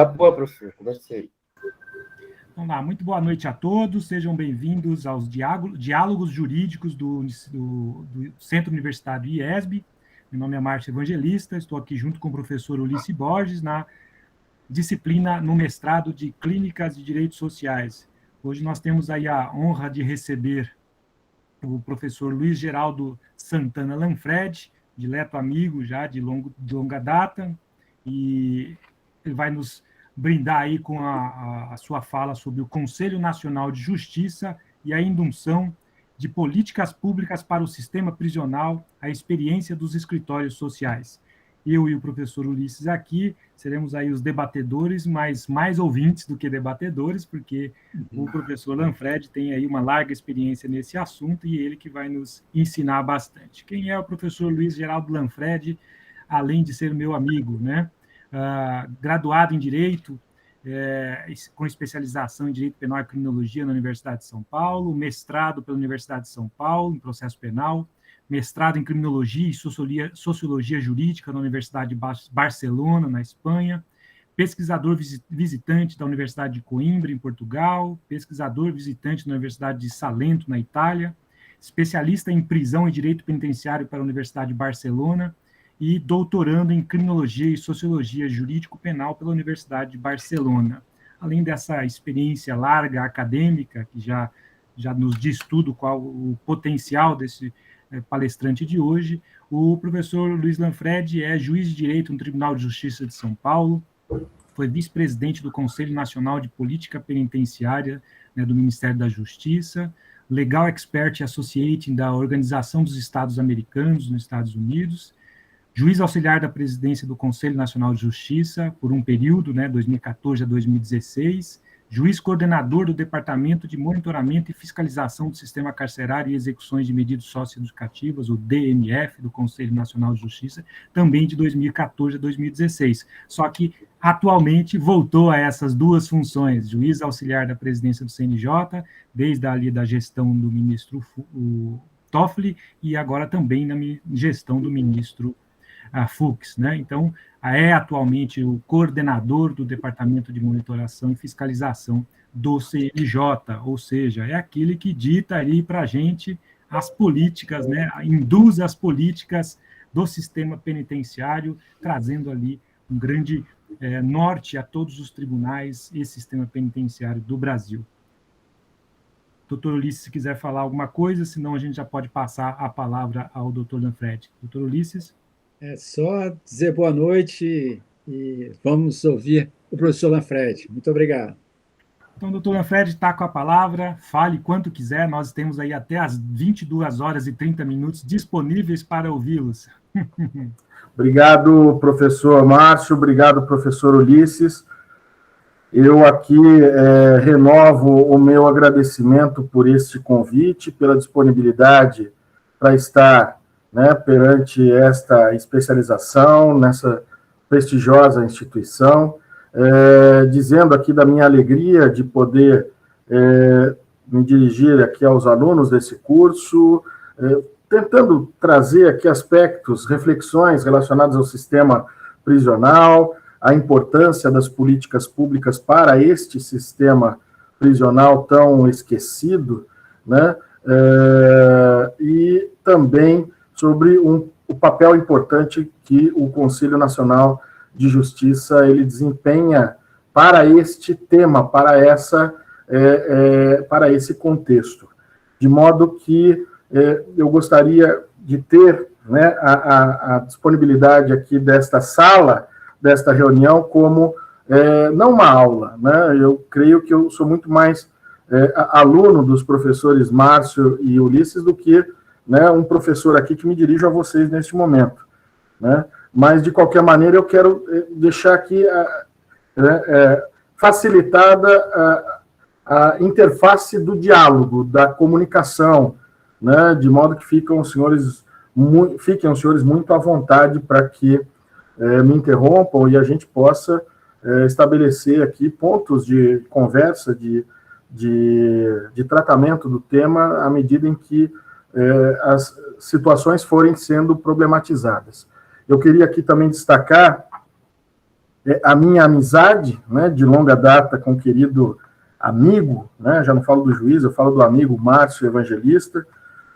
Boa, professor. Conversei. Então, muito boa noite a todos. Sejam bem-vindos aos diálogos jurídicos do Centro Universitário IESB. Meu nome é Márcio Evangelista. Estou aqui junto com o professor Ulisses Borges na disciplina no mestrado de Clínicas de Direitos Sociais. Hoje nós temos aí a honra de receber o professor Luiz Geraldo Santana Lanfred, dileto amigo já de longa data, e ele vai nos brindar aí com a sua fala sobre o Conselho Nacional de Justiça e a indução de políticas públicas para o sistema prisional, a experiência dos escritórios sociais. Eu e o professor Ulisses aqui seremos aí os debatedores, mas mais ouvintes do que debatedores, porque o professor Lanfred tem aí uma larga experiência nesse assunto e ele que vai nos ensinar bastante. Quem é o professor Luiz Geraldo Lanfred, além de ser meu amigo, né? Graduado em Direito, com especialização em Direito Penal e Criminologia na Universidade de São Paulo, mestrado pela Universidade de São Paulo, em Processo Penal, mestrado em Criminologia e Sociologia Jurídica na Universidade de Barcelona, na Espanha, pesquisador visitante da Universidade de Coimbra, em Portugal, pesquisador visitante na Universidade de Salento, na Itália, especialista em prisão e direito penitenciário para a Universidade de Barcelona e doutorando em Criminologia e Sociologia Jurídico-Penal pela Universidade de Barcelona. Além dessa experiência larga acadêmica, que já nos diz tudo qual o potencial desse palestrante de hoje, o professor Luiz Lanfred é juiz de direito no Tribunal de Justiça de São Paulo, foi vice-presidente do Conselho Nacional de Política Penitenciária, né, do Ministério da Justiça, legal expert associate da Organização dos Estados Americanos nos Estados Unidos, juiz auxiliar da presidência do Conselho Nacional de Justiça por um período, né, 2014 a 2016, juiz coordenador do Departamento de Monitoramento e Fiscalização do Sistema Carcerário e Execuções de Medidas Socioeducativas, o DMF, do Conselho Nacional de Justiça, também de 2014 a 2016. Só que, atualmente, voltou a essas duas funções, juiz auxiliar da presidência do CNJ, desde ali da gestão do ministro Toffoli, e agora também na gestão do ministro Fux, né? Então, é atualmente o coordenador do Departamento de Monitoração e Fiscalização do CNJ, ou seja, é aquele que dita ali para a gente as políticas, né? Induz as políticas do sistema penitenciário, trazendo ali um grande norte a todos os tribunais e sistema penitenciário do Brasil. Doutor Ulisses, se quiser falar alguma coisa, senão a gente já pode passar a palavra ao doutor Lanfred. Doutor Ulisses? É só dizer boa noite e vamos ouvir o professor Lanfred. Muito obrigado. Então, doutor Lanfred está com a palavra, fale quanto quiser, nós temos aí até as 22 horas e 30 minutos disponíveis para ouvi-los. Obrigado, professor Márcio, obrigado, professor Ulisses. Eu aqui renovo o meu agradecimento por este convite, pela disponibilidade para estar, né, perante esta especialização, nessa prestigiosa instituição, dizendo aqui da minha alegria de poder me dirigir aqui aos alunos desse curso, tentando trazer aqui aspectos, reflexões relacionadas ao sistema prisional, a importância das políticas públicas para este sistema prisional tão esquecido, né, e também sobre o papel importante que o Conselho Nacional de Justiça ele desempenha para este tema, para esse contexto. De modo que eu gostaria de ter, né, a disponibilidade aqui desta sala, desta reunião, como não uma aula, né? Eu creio que eu sou muito mais aluno dos professores Márcio e Ulisses do que, né, um professor aqui que me dirijo a vocês neste momento, né? Mas, de qualquer maneira, eu quero deixar aqui facilitada a interface do diálogo, da comunicação, né, de modo que fiquem os senhores muito à vontade para que me interrompam e a gente possa estabelecer aqui pontos de conversa, de tratamento do tema, à medida em que as situações forem sendo problematizadas. Eu queria aqui também destacar a minha amizade, né, de longa data com o querido amigo, né, já não falo do juiz, eu falo do amigo Márcio Evangelista,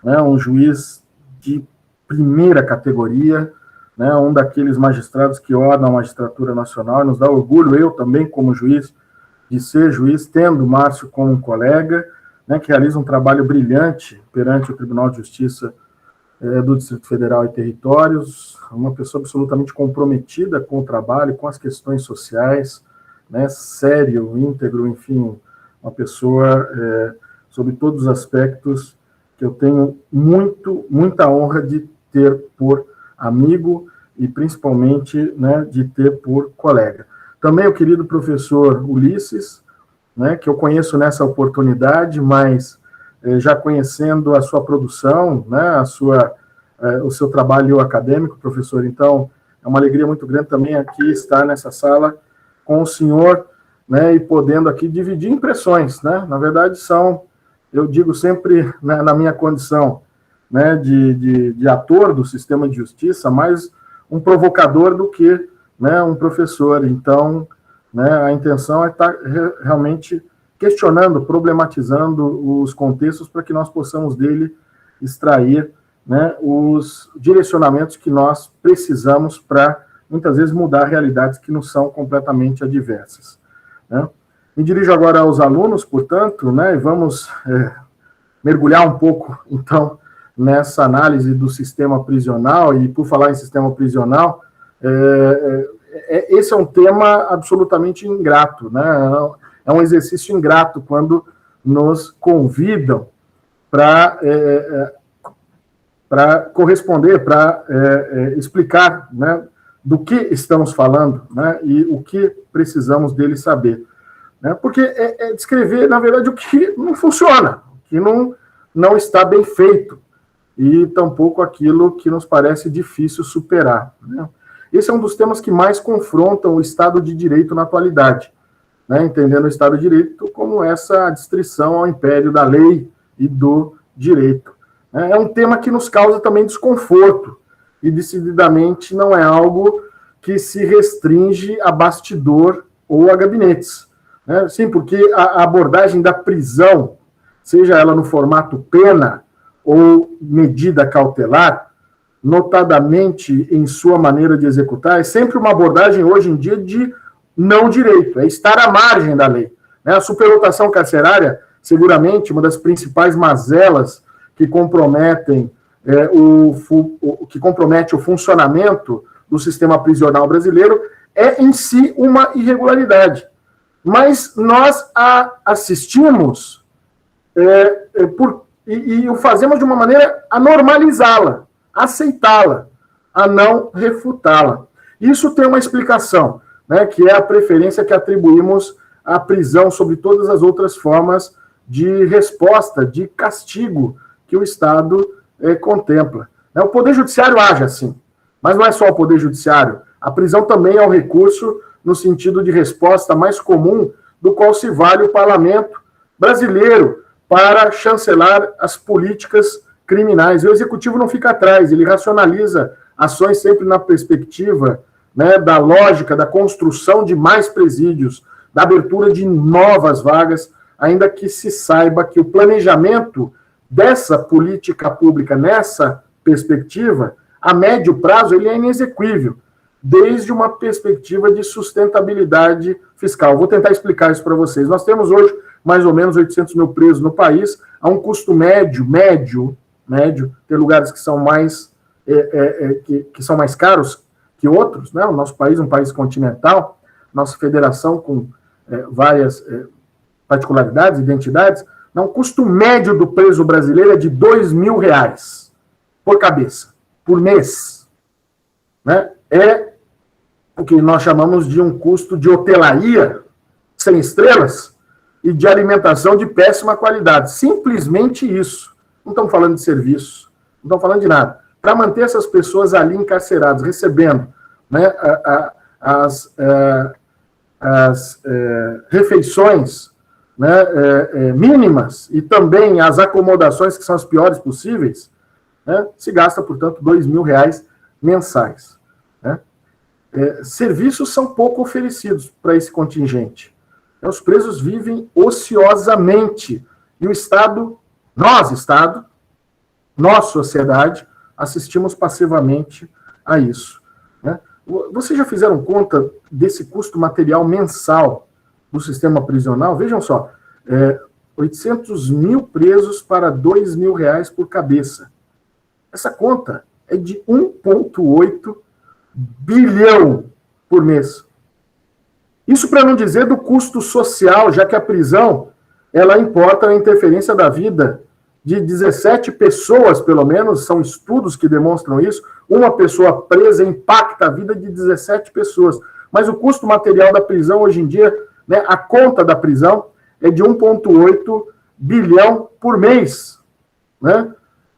né, um juiz de primeira categoria, né, um daqueles magistrados que ornam a magistratura nacional, e nos dá orgulho, eu também como juiz, de ser juiz, tendo o Márcio como um colega, né, que realiza um trabalho brilhante perante o Tribunal de Justiça do Distrito Federal e Territórios, uma pessoa absolutamente comprometida com o trabalho, com as questões sociais, né, sério, íntegro, enfim, uma pessoa, sobre todos os aspectos, que eu tenho muita honra de ter por amigo e, principalmente, né, de ter por colega. Também o querido professor Ulisses, né, que eu conheço nessa oportunidade, mas já conhecendo a sua produção, né, o seu trabalho acadêmico, professor. Então, é uma alegria muito grande também aqui estar nessa sala com o senhor, né, e podendo aqui dividir impressões, né? Na verdade, eu digo sempre, né, na minha condição, né, de ator do sistema de justiça, mais um provocador do que, né, um professor. Então, né, a intenção é estar realmente questionando, problematizando os contextos para que nós possamos dele extrair, né, os direcionamentos que nós precisamos para, muitas vezes, mudar realidades que nos são completamente adversas. Né? Me dirijo agora aos alunos, portanto, né, e vamos mergulhar um pouco, então, nessa análise do sistema prisional, e por falar em sistema prisional, esse é um tema absolutamente ingrato, né? É um exercício ingrato quando nos convidam para corresponder, para explicar, né, do que estamos falando, né, e o que precisamos dele saber. Né? Porque é descrever, na verdade, o que não funciona, o que não está bem feito, e tampouco aquilo que nos parece difícil superar. Né? Esse é um dos temas que mais confrontam o Estado de Direito na atualidade, né? Entendendo o Estado de Direito como essa adstrição ao império da lei e do direito. É um tema que nos causa também desconforto, e decididamente não é algo que se restringe a bastidor ou a gabinetes. Né? Sim, porque a abordagem da prisão, seja ela no formato pena ou medida cautelar, notadamente em sua maneira de executar, é sempre uma abordagem, hoje em dia, de não direito, é estar à margem da lei. A superlotação carcerária, seguramente, uma das principais mazelas que comprometem o funcionamento do sistema prisional brasileiro, é em si uma irregularidade. Mas nós a assistimos e o fazemos de uma maneira a normalizá-la, a aceitá-la, a não refutá-la. Isso tem uma explicação, né, que é a preferência que atribuímos à prisão sobre todas as outras formas de resposta, de castigo que o Estado contempla. O Poder Judiciário age assim, mas não é só o Poder Judiciário. A prisão também é um recurso no sentido de resposta mais comum, do qual se vale o parlamento brasileiro para chancelar as políticas criminais. E o Executivo não fica atrás, ele racionaliza ações sempre na perspectiva, né, da lógica da construção de mais presídios, da abertura de novas vagas, ainda que se saiba que o planejamento dessa política pública nessa perspectiva, a médio prazo, ele é inexequível, desde uma perspectiva de sustentabilidade fiscal. Vou tentar explicar isso para vocês. Nós temos hoje mais ou menos 800 mil presos no país, a um custo médio, tem lugares que são mais, que são mais caros que outros, né? O nosso país é um país continental, nossa federação com várias particularidades, identidades, o custo médio do preso brasileiro é de R$2.000 por cabeça, por mês. Né? É o que nós chamamos de um custo de hotelaria sem estrelas e de alimentação de péssima qualidade. Simplesmente isso. Não estamos falando de serviço, não estamos falando de nada. Para manter essas pessoas ali encarceradas, recebendo, né, as refeições, né, mínimas, e também as acomodações que são as piores possíveis, né, se gasta, portanto, R$2.000 mensais. Né? serviços são pouco oferecidos para esse contingente. Os presos vivem ociosamente, e o Estado, nós, sociedade, assistimos passivamente a isso. Né? Vocês já fizeram conta desse custo material mensal do sistema prisional? Vejam só, 800 mil presos para R$2.000 por cabeça. Essa conta é de 1,8 bilhão por mês. Isso para não dizer do custo social, já que a prisão, ela importa a interferência da vida de 17 pessoas, pelo menos, são estudos que demonstram isso. Uma pessoa presa impacta a vida de 17 pessoas. Mas o custo material da prisão, hoje em dia, né, a conta da prisão é de 1,8 bilhão por mês. Né?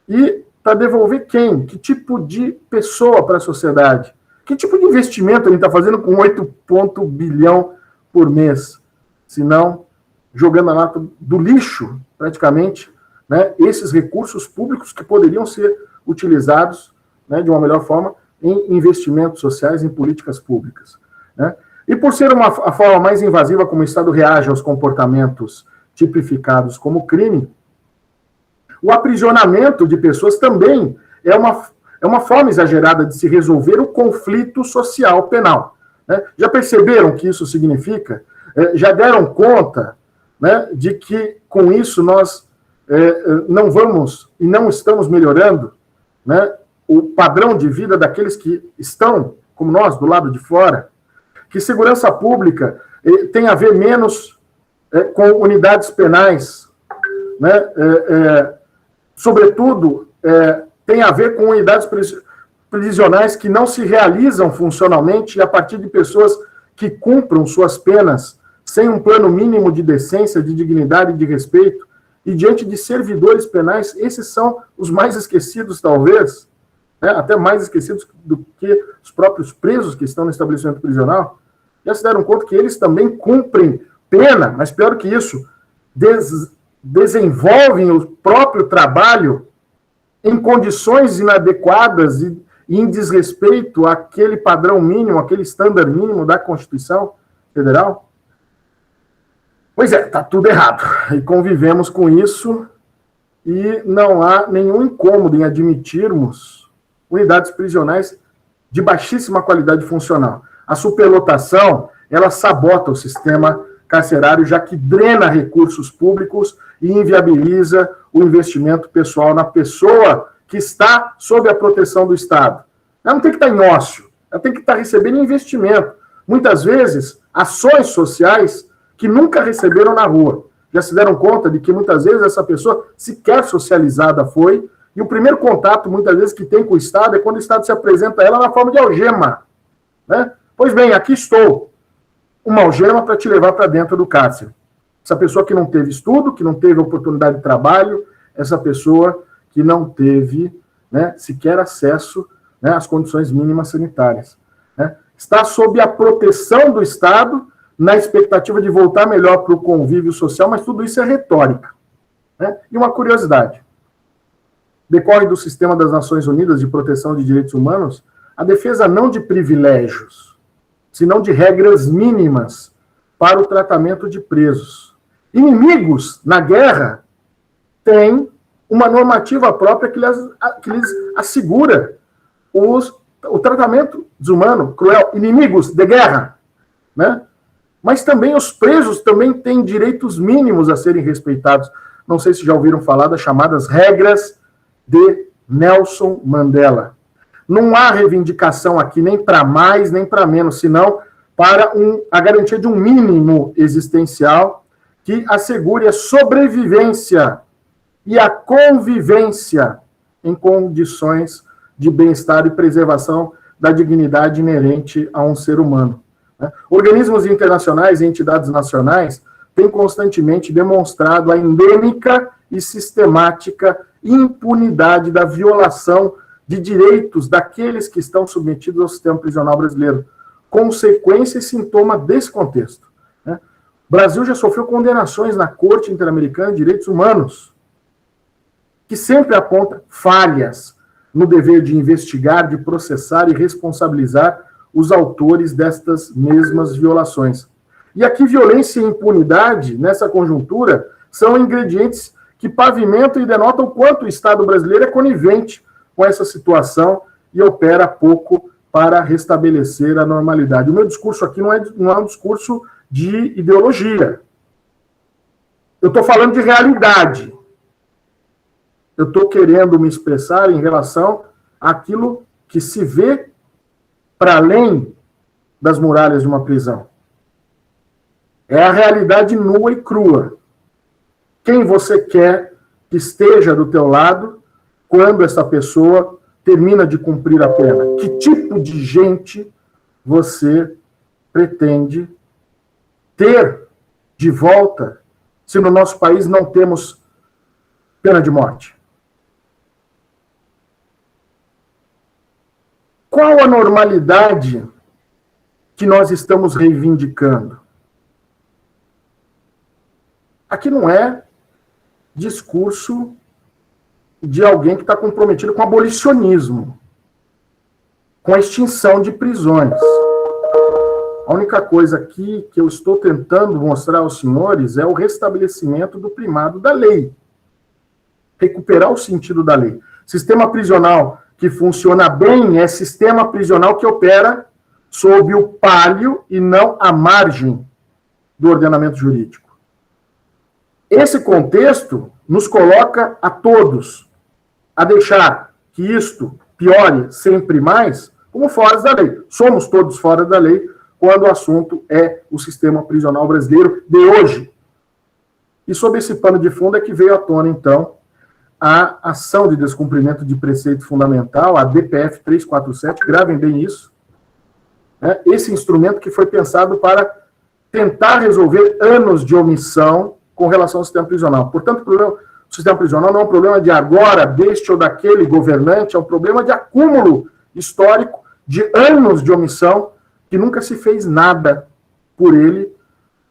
E para devolver quem? Que tipo de pessoa para a sociedade? Que tipo de investimento a gente está fazendo com 8 bilhão por mês? Se não, jogando na lata do lixo, praticamente, né, esses recursos públicos que poderiam ser utilizados, né, de uma melhor forma em investimentos sociais, em políticas públicas. Né? E por ser a forma mais invasiva como o Estado reage aos comportamentos tipificados como crime, o aprisionamento de pessoas também é uma forma exagerada de se resolver o conflito social penal. Né? Já perceberam o que isso significa? Já deram conta, né, de que com isso nós não vamos e não estamos melhorando, né, o padrão de vida daqueles que estão, como nós, do lado de fora? Que segurança pública tem a ver menos com unidades penais, né, sobretudo, tem a ver com unidades prisionais que não se realizam funcionalmente a partir de pessoas que cumpram suas penas sem um plano mínimo de decência, de dignidade e de respeito, e diante de servidores penais, esses são os mais esquecidos, talvez, né, até mais esquecidos do que os próprios presos que estão no estabelecimento prisional. Já se deram conta que eles também cumprem pena, mas pior que isso, desenvolvem o próprio trabalho em condições inadequadas e em desrespeito àquele padrão mínimo, aquele estándar mínimo da Constituição Federal? Pois é, está tudo errado. E convivemos com isso e não há nenhum incômodo em admitirmos unidades prisionais de baixíssima qualidade funcional. A superlotação, ela sabota o sistema carcerário, já que drena recursos públicos e inviabiliza o investimento pessoal na pessoa que está sob a proteção do Estado. Ela não tem que estar em ócio, ela tem que estar recebendo investimento. Muitas vezes, ações sociais que nunca receberam na rua. Já se deram conta de que muitas vezes essa pessoa sequer socializada foi, e o primeiro contato, muitas vezes, que tem com o Estado é quando o Estado se apresenta a ela na forma de algema. Né? Pois bem, aqui estou. Uma algema para te levar para dentro do cárcere. Essa pessoa que não teve estudo, que não teve oportunidade de trabalho, essa pessoa que não teve, né, sequer acesso, né, às condições mínimas sanitárias. Né? Está sob a proteção do Estado, na expectativa de voltar melhor para o convívio social, mas tudo isso é retórica. Né? E uma curiosidade. Decorre do Sistema das Nações Unidas de Proteção de Direitos Humanos a defesa não de privilégios, senão de regras mínimas para o tratamento de presos. Inimigos na guerra têm uma normativa própria que lhes assegura o tratamento desumano, cruel. Inimigos de guerra, né? Mas também os presos também têm direitos mínimos a serem respeitados. Não sei se já ouviram falar das chamadas regras de Nelson Mandela. Não há reivindicação aqui nem para mais, nem para menos, senão para a garantia de um mínimo existencial que assegure a sobrevivência e a convivência em condições de bem-estar e preservação da dignidade inerente a um ser humano. Organismos internacionais e entidades nacionais têm constantemente demonstrado a endêmica e sistemática impunidade da violação de direitos daqueles que estão submetidos ao sistema prisional brasileiro, consequência e sintoma desse contexto. O Brasil já sofreu condenações na Corte Interamericana de Direitos Humanos, que sempre aponta falhas no dever de investigar, de processar e responsabilizar os autores destas mesmas violações. E aqui violência e impunidade, nessa conjuntura, são ingredientes que pavimentam e denotam o quanto o Estado brasileiro é conivente com essa situação e opera pouco para restabelecer a normalidade. O meu discurso aqui não é um discurso de ideologia. Eu estou falando de realidade. Eu estou querendo me expressar em relação àquilo que se vê para além das muralhas de uma prisão. É a realidade nua e crua. Quem você quer que esteja do teu lado quando essa pessoa termina de cumprir a pena? Que tipo de gente você pretende ter de volta se no nosso país não temos pena de morte? Qual a normalidade que nós estamos reivindicando? Aqui não é discurso de alguém que está comprometido com abolicionismo, com a extinção de prisões. A única coisa aqui que eu estou tentando mostrar aos senhores é o restabelecimento do primado da lei. Recuperar o sentido da lei. Sistema prisional que funciona bem é sistema prisional que opera sob o pálio e não à margem do ordenamento jurídico. Esse contexto nos coloca a todos a deixar que isto piore sempre mais como fora da lei. Somos todos fora da lei quando o assunto é o sistema prisional brasileiro de hoje. E sob esse pano de fundo é que veio à tona, então, a ação de descumprimento de preceito fundamental, a DPF 347, gravem bem isso, né? Esse instrumento que foi pensado para tentar resolver anos de omissão com relação ao sistema prisional. Portanto, o sistema prisional não é um problema de agora, deste ou daquele governante, é um problema de acúmulo histórico de anos de omissão que nunca se fez nada por ele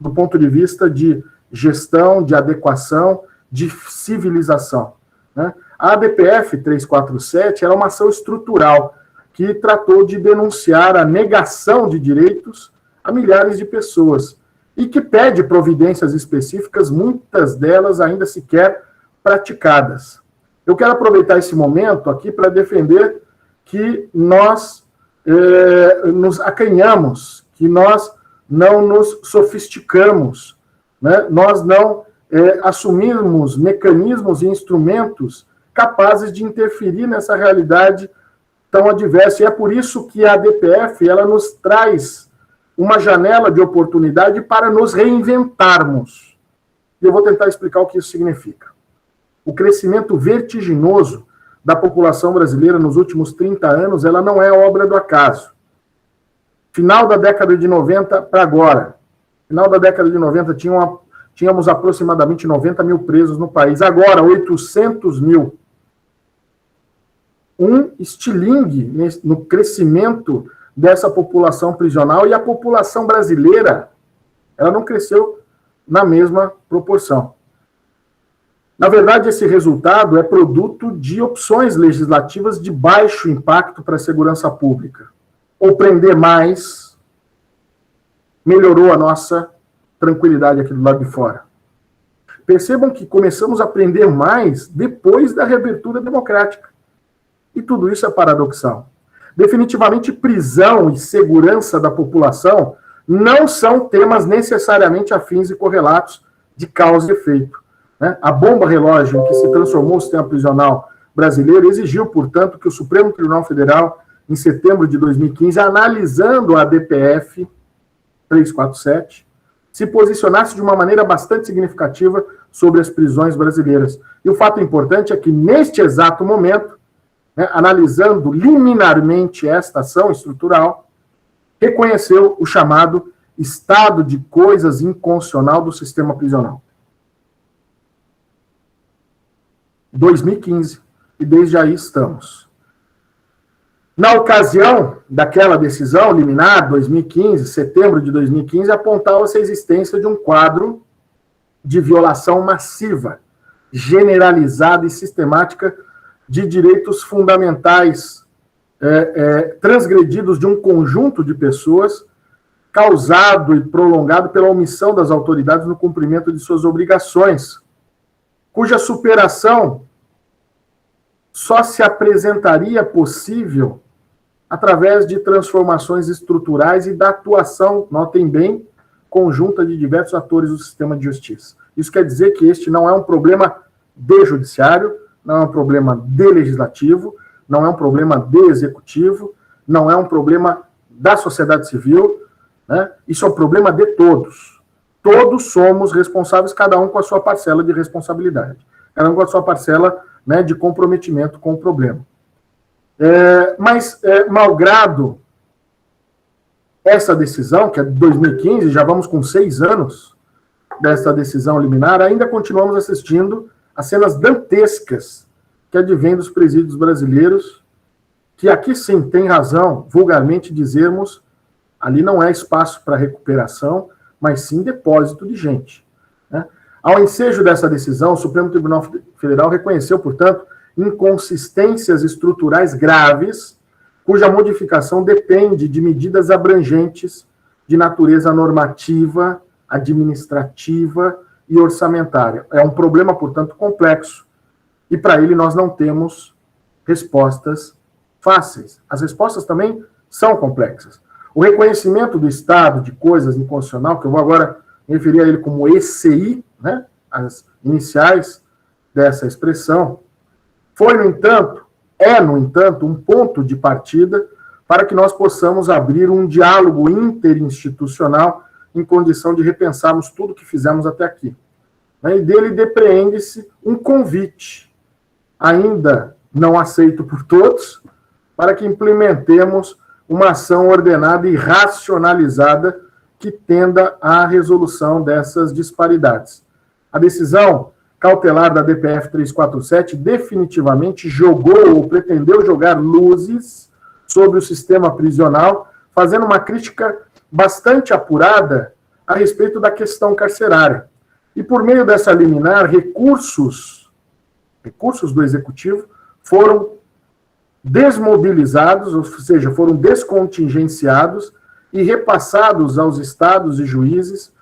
do ponto de vista de gestão, de adequação, de civilização, né? A ADPF 347 era uma ação estrutural que tratou de denunciar a negação de direitos a milhares de pessoas e que pede providências específicas, muitas delas ainda sequer praticadas. Eu quero aproveitar esse momento aqui para defender que nós nos acanhamos, que nós não nos sofisticamos, né? Nós não assumirmos mecanismos e instrumentos capazes de interferir nessa realidade tão adversa. E é por isso que a ADPF ela nos traz uma janela de oportunidade para nos reinventarmos. E eu vou tentar explicar o que isso significa. O crescimento vertiginoso da população brasileira nos últimos 30 anos, ela não é obra do acaso. Final da década de 90 para agora. Final da década de 90 tínhamos aproximadamente 90 mil presos no país. Agora, 800 mil. Um estilingue no crescimento dessa população prisional, e a população brasileira, ela não cresceu na mesma proporção. Na verdade, esse resultado é produto de opções legislativas de baixo impacto para a segurança pública. Ou prender mais melhorou a nossa tranquilidade aqui do lado de fora. Percebam que começamos a prender mais depois da reabertura democrática. E tudo isso é paradoxal. Definitivamente, prisão e segurança da população não são temas necessariamente afins e correlatos de causa e efeito, né? A bomba relógio em que se transformou o sistema prisional brasileiro exigiu, portanto, que o Supremo Tribunal Federal, em setembro de 2015, analisando a DPF 347, se posicionasse de uma maneira bastante significativa sobre as prisões brasileiras. E o fato importante é que, neste exato momento, né, analisando liminarmente esta ação estrutural, reconheceu o chamado estado de coisas inconstitucional do sistema prisional. 2015, e desde aí estamos. Na ocasião daquela decisão liminar, 2015, setembro de 2015, apontava-se a existência de um quadro de violação massiva, generalizada e sistemática de direitos fundamentais transgredidos de um conjunto de pessoas, causado e prolongado pela omissão das autoridades no cumprimento de suas obrigações, cuja superação só se apresentaria possível através de transformações estruturais e da atuação, notem bem, conjunta de diversos atores do sistema de justiça. Isso quer dizer que este não é um problema de judiciário, não é um problema de legislativo, não é um problema de executivo, não é um problema da sociedade civil, né? Isso é um problema de todos. Todos somos responsáveis, cada um com a sua parcela de responsabilidade, cada um com a sua parcela, né, de comprometimento com o problema. Mas, malgrado essa decisão, que é de 2015, já vamos com 6 anos dessa decisão liminar, ainda continuamos assistindo a cenas dantescas que advêm dos presídios brasileiros, que aqui sim tem razão, vulgarmente, dizermos, ali não é espaço para recuperação, mas sim depósito de gente, né? Ao ensejo dessa decisão, o Supremo Tribunal Federal reconheceu, portanto, inconsistências estruturais graves, cuja modificação depende de medidas abrangentes de natureza normativa, administrativa e orçamentária. É um problema, portanto, complexo, e para ele nós não temos respostas fáceis. As respostas também são complexas. O reconhecimento do estado de coisas inconstitucional, que eu vou agora me referir a ele como ECI, né, as iniciais dessa expressão, foi, no entanto, um ponto de partida para que nós possamos abrir um diálogo interinstitucional em condição de repensarmos tudo que fizemos até aqui. E dele depreende-se um convite, ainda não aceito por todos, para que implementemos uma ação ordenada e racionalizada que tenda à resolução dessas disparidades. A decisão cautelar da DPF 347 definitivamente jogou ou pretendeu jogar luzes sobre o sistema prisional, fazendo uma crítica bastante apurada a respeito da questão carcerária. E por meio dessa liminar, recursos do Executivo foram desmobilizados, ou seja, foram descontingenciados e repassados aos estados e juízes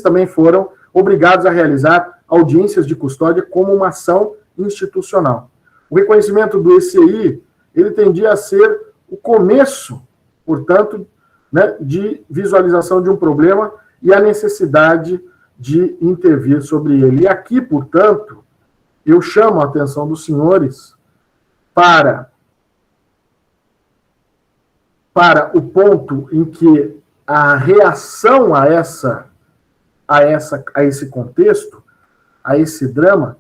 também foram obrigados a realizar audiências de custódia como uma ação institucional. O reconhecimento do ECI, ele tendia a ser o começo, portanto, né, de visualização de um problema e a necessidade de intervir sobre ele. E aqui, portanto, eu chamo a atenção dos senhores para o ponto em que a reação a esse contexto, a esse drama,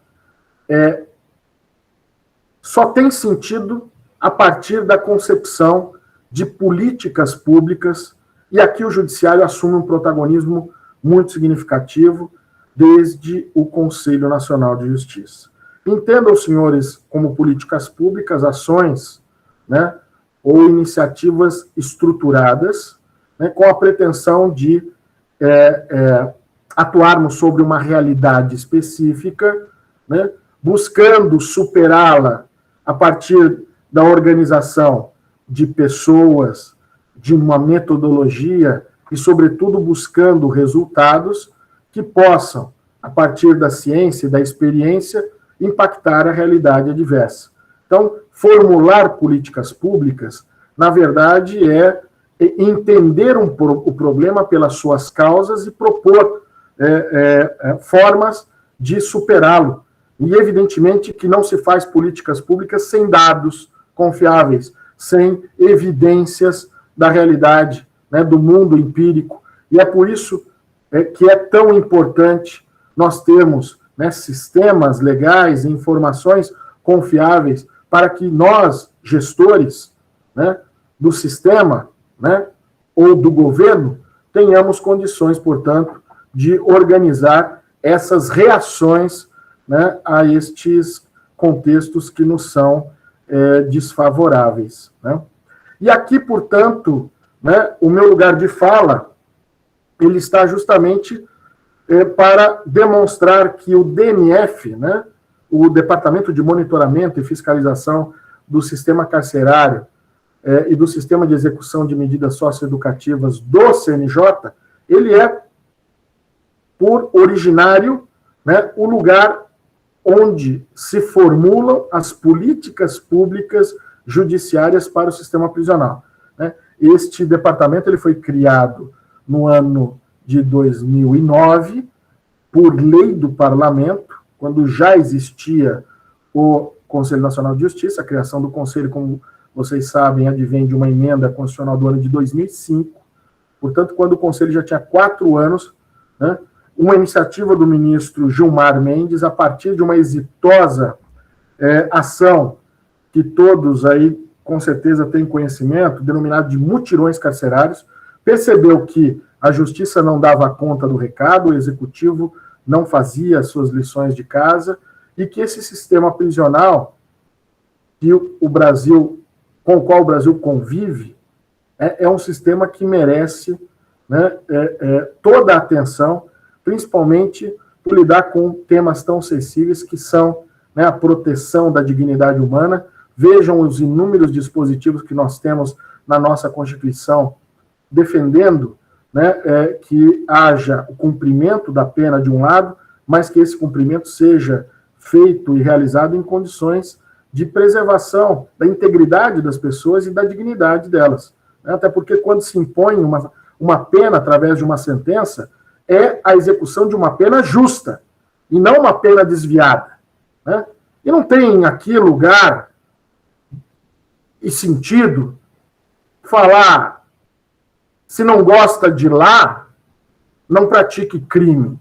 só tem sentido a partir da concepção de políticas públicas, e aqui o Judiciário assume um protagonismo muito significativo desde o Conselho Nacional de Justiça. Entendam, senhores, como políticas públicas, ações, né, ou iniciativas estruturadas, né, com a pretensão de atuarmos sobre uma realidade específica, né, buscando superá-la a partir da organização de pessoas, de uma metodologia e, sobretudo, buscando resultados que possam, a partir da ciência e da experiência, impactar a realidade adversa. Então, formular políticas públicas, na verdade, é entender o problema pelas suas causas e propor formas de superá-lo. E, evidentemente, que não se faz políticas públicas sem dados confiáveis, sem evidências da realidade, né, do mundo empírico. E é por isso que é tão importante nós termos, né, sistemas legais e informações confiáveis para que nós, gestores, né, do sistema, né, ou do governo, tenhamos condições, portanto, de organizar essas reações, né, a estes contextos que nos são desfavoráveis, né? E aqui, portanto, né, o meu lugar de fala, ele está justamente para demonstrar que o DMF, né, o Departamento de Monitoramento e Fiscalização do Sistema Carcerário, e do Sistema de Execução de Medidas Socioeducativas do CNJ, ele é, por originário, né, o lugar onde se formulam as políticas públicas judiciárias para o sistema prisional, né? Este departamento ele foi criado no ano de 2009, por lei do parlamento, quando já existia o Conselho Nacional de Justiça. A criação do Conselho, como vocês sabem, advém de uma emenda constitucional do ano de 2005. Portanto, quando o Conselho já tinha 4 anos, né, uma iniciativa do ministro Gilmar Mendes, a partir de uma exitosa ação que todos aí, com certeza, têm conhecimento, denominado de mutirões carcerários, percebeu que a justiça não dava conta do recado, o executivo não fazia as suas lições de casa, e que esse sistema prisional que o Brasil, com o qual o Brasil convive, é um sistema que merece, né, toda a atenção, principalmente por lidar com temas tão sensíveis que são, né, a proteção da dignidade humana. Vejam os inúmeros dispositivos que nós temos na nossa Constituição defendendo, né, que haja o cumprimento da pena de um lado, mas que esse cumprimento seja feito e realizado em condições de preservação da integridade das pessoas e da dignidade delas. Até porque quando se impõe uma pena através de uma sentença, é a execução de uma pena justa, e não uma pena desviada, né? E não tem aqui lugar e sentido falar, se não gosta de lá, não pratique crime.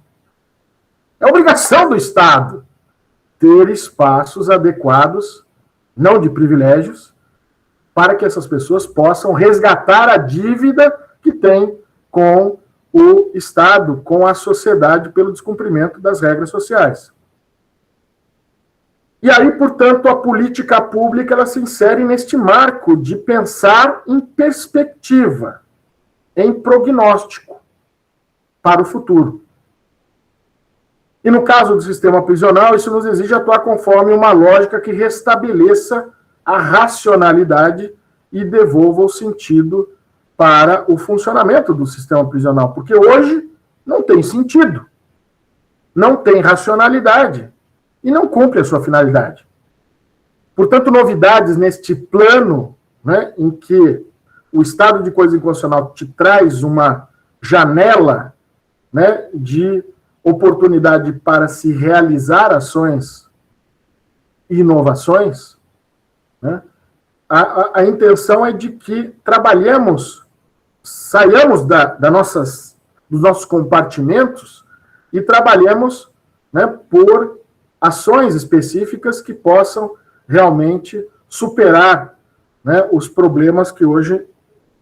É obrigação do Estado ter espaços adequados, não de privilégios, para que essas pessoas possam resgatar a dívida que tem com o Estado, com a sociedade, pelo descumprimento das regras sociais. E aí, portanto, a política pública ela se insere neste marco de pensar em perspectiva, em prognóstico para o futuro. E no caso do sistema prisional, isso nos exige atuar conforme uma lógica que restabeleça a racionalidade e devolva o sentido para o funcionamento do sistema prisional, porque hoje não tem sentido, não tem racionalidade e não cumpre a sua finalidade. Portanto, novidades neste plano, né, em que o estado de coisa inconstitucional te traz uma janela, né, de oportunidade para se realizar ações e inovações, né? A intenção é de que trabalhemos, saiamos dos nossos compartimentos e trabalhemos, né, por ações específicas que possam realmente superar, né, os problemas que hoje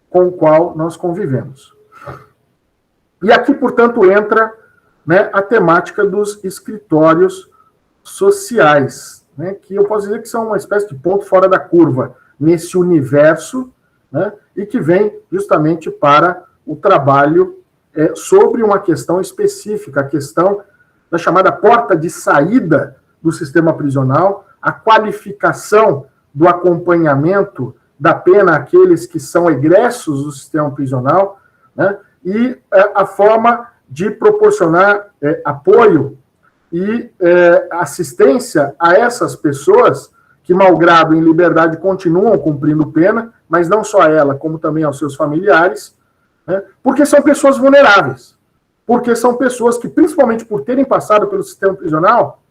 com o qual nós convivemos. E aqui, portanto, entra, né, a temática dos escritórios sociais, né, que eu posso dizer que são uma espécie de ponto fora da curva nesse universo, né, e que vem justamente para o trabalho sobre uma questão específica, a questão da chamada porta de saída do sistema prisional, a qualificação do acompanhamento da pena àqueles que são egressos do sistema prisional, né, e a forma de proporcionar apoio e assistência a essas pessoas que, malgrado em liberdade, continuam cumprindo pena, mas não só ela, como também aos seus familiares, né, porque são pessoas vulneráveis, porque são pessoas que, principalmente por terem passado pelo sistema prisional,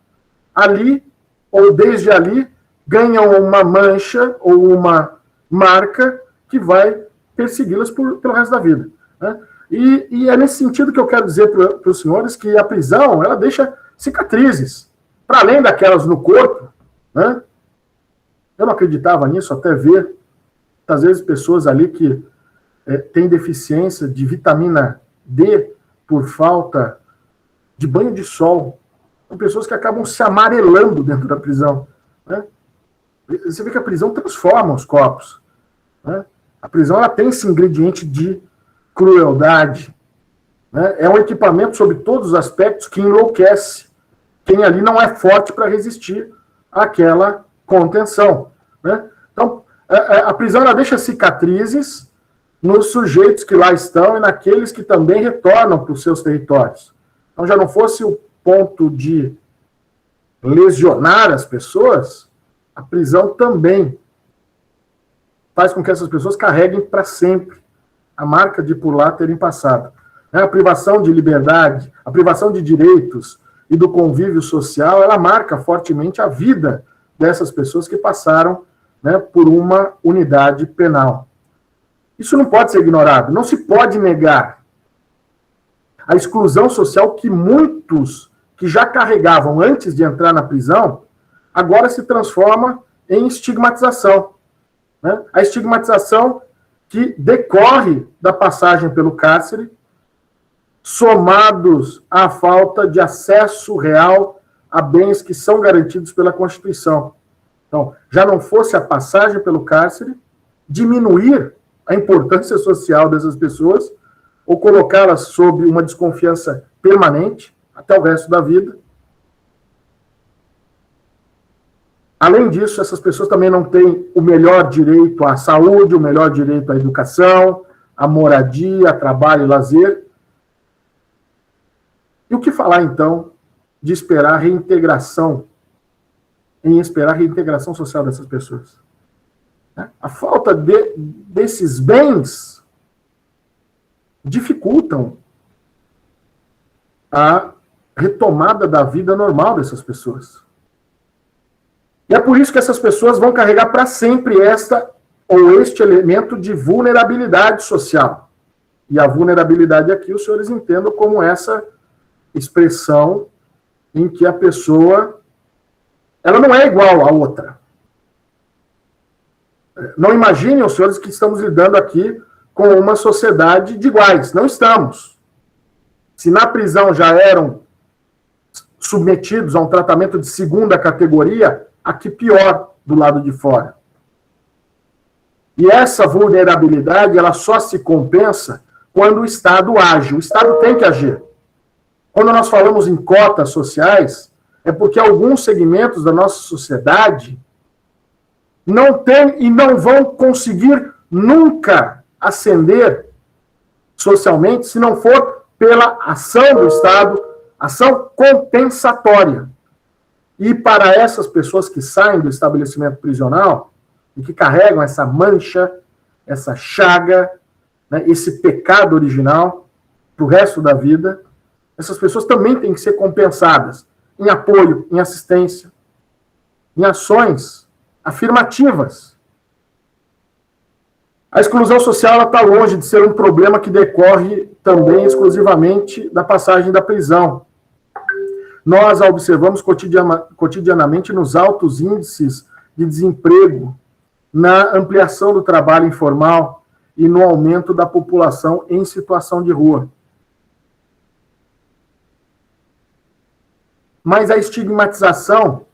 ali, ou desde ali, ganham uma mancha ou uma marca que vai persegui-las pelo resto da vida, né? E é nesse sentido que eu quero dizer para os senhores que a prisão, ela deixa cicatrizes, para além daquelas no corpo, né? Eu não acreditava nisso, até ver, às vezes, pessoas ali que têm deficiência de vitamina D por falta de banho de sol. São pessoas que acabam se amarelando dentro da prisão, né? Você vê que a prisão transforma os corpos, né? A prisão ela tem esse ingrediente de crueldade, né? É um equipamento sobre todos os aspectos que enlouquece quem ali não é forte para resistir àquela contenção, né? Então, a prisão ela deixa cicatrizes nos sujeitos que lá estão e naqueles que também retornam para os seus territórios. Então, já não fosse o ponto de lesionar as pessoas, a prisão também faz com que essas pessoas carreguem para sempre a marca de por lá terem passado. A privação de liberdade, a privação de direitos e do convívio social, ela marca fortemente a vida dessas pessoas que passaram, né, por uma unidade penal. Isso não pode ser ignorado, não se pode negar a exclusão social que muitos que já carregavam antes de entrar na prisão, agora se transforma em estigmatização. Né? A estigmatização que decorre da passagem pelo cárcere, somados à falta de acesso real a bens que são garantidos pela Constituição. Então, já não fosse a passagem pelo cárcere, diminuir a importância social dessas pessoas, ou colocá-las sob uma desconfiança permanente, até o resto da vida. Além disso, essas pessoas também não têm o melhor direito à saúde, o melhor direito à educação, à moradia, a trabalho e lazer. E o que falar, então, de esperar a reintegração, social dessas pessoas? A falta desses bens dificultam a retomada da vida normal dessas pessoas. E é por isso que essas pessoas vão carregar para sempre este elemento de vulnerabilidade social. E a vulnerabilidade aqui, os senhores entendam como essa expressão em que a pessoa, ela não é igual à outra. Não imaginem, os senhores, que estamos lidando aqui com uma sociedade de iguais. Não estamos. Se na prisão já eram submetidos a um tratamento de segunda categoria, aqui pior, do lado de fora. E essa vulnerabilidade, ela só se compensa quando o Estado age. O Estado tem que agir. Quando nós falamos em cotas sociais, é porque alguns segmentos da nossa sociedade não têm e não vão conseguir nunca ascender socialmente se não for pela ação do Estado, ação compensatória. E para essas pessoas que saem do estabelecimento prisional e que carregam essa mancha, essa chaga, né, esse pecado original para o resto da vida, essas pessoas também têm que ser compensadas em apoio, em assistência, em ações afirmativas. A exclusão social está longe de ser um problema que decorre também exclusivamente da passagem da prisão. Nós a observamos cotidianamente nos altos índices de desemprego, na ampliação do trabalho informal e no aumento da população em situação de rua. Mas a estigmatização,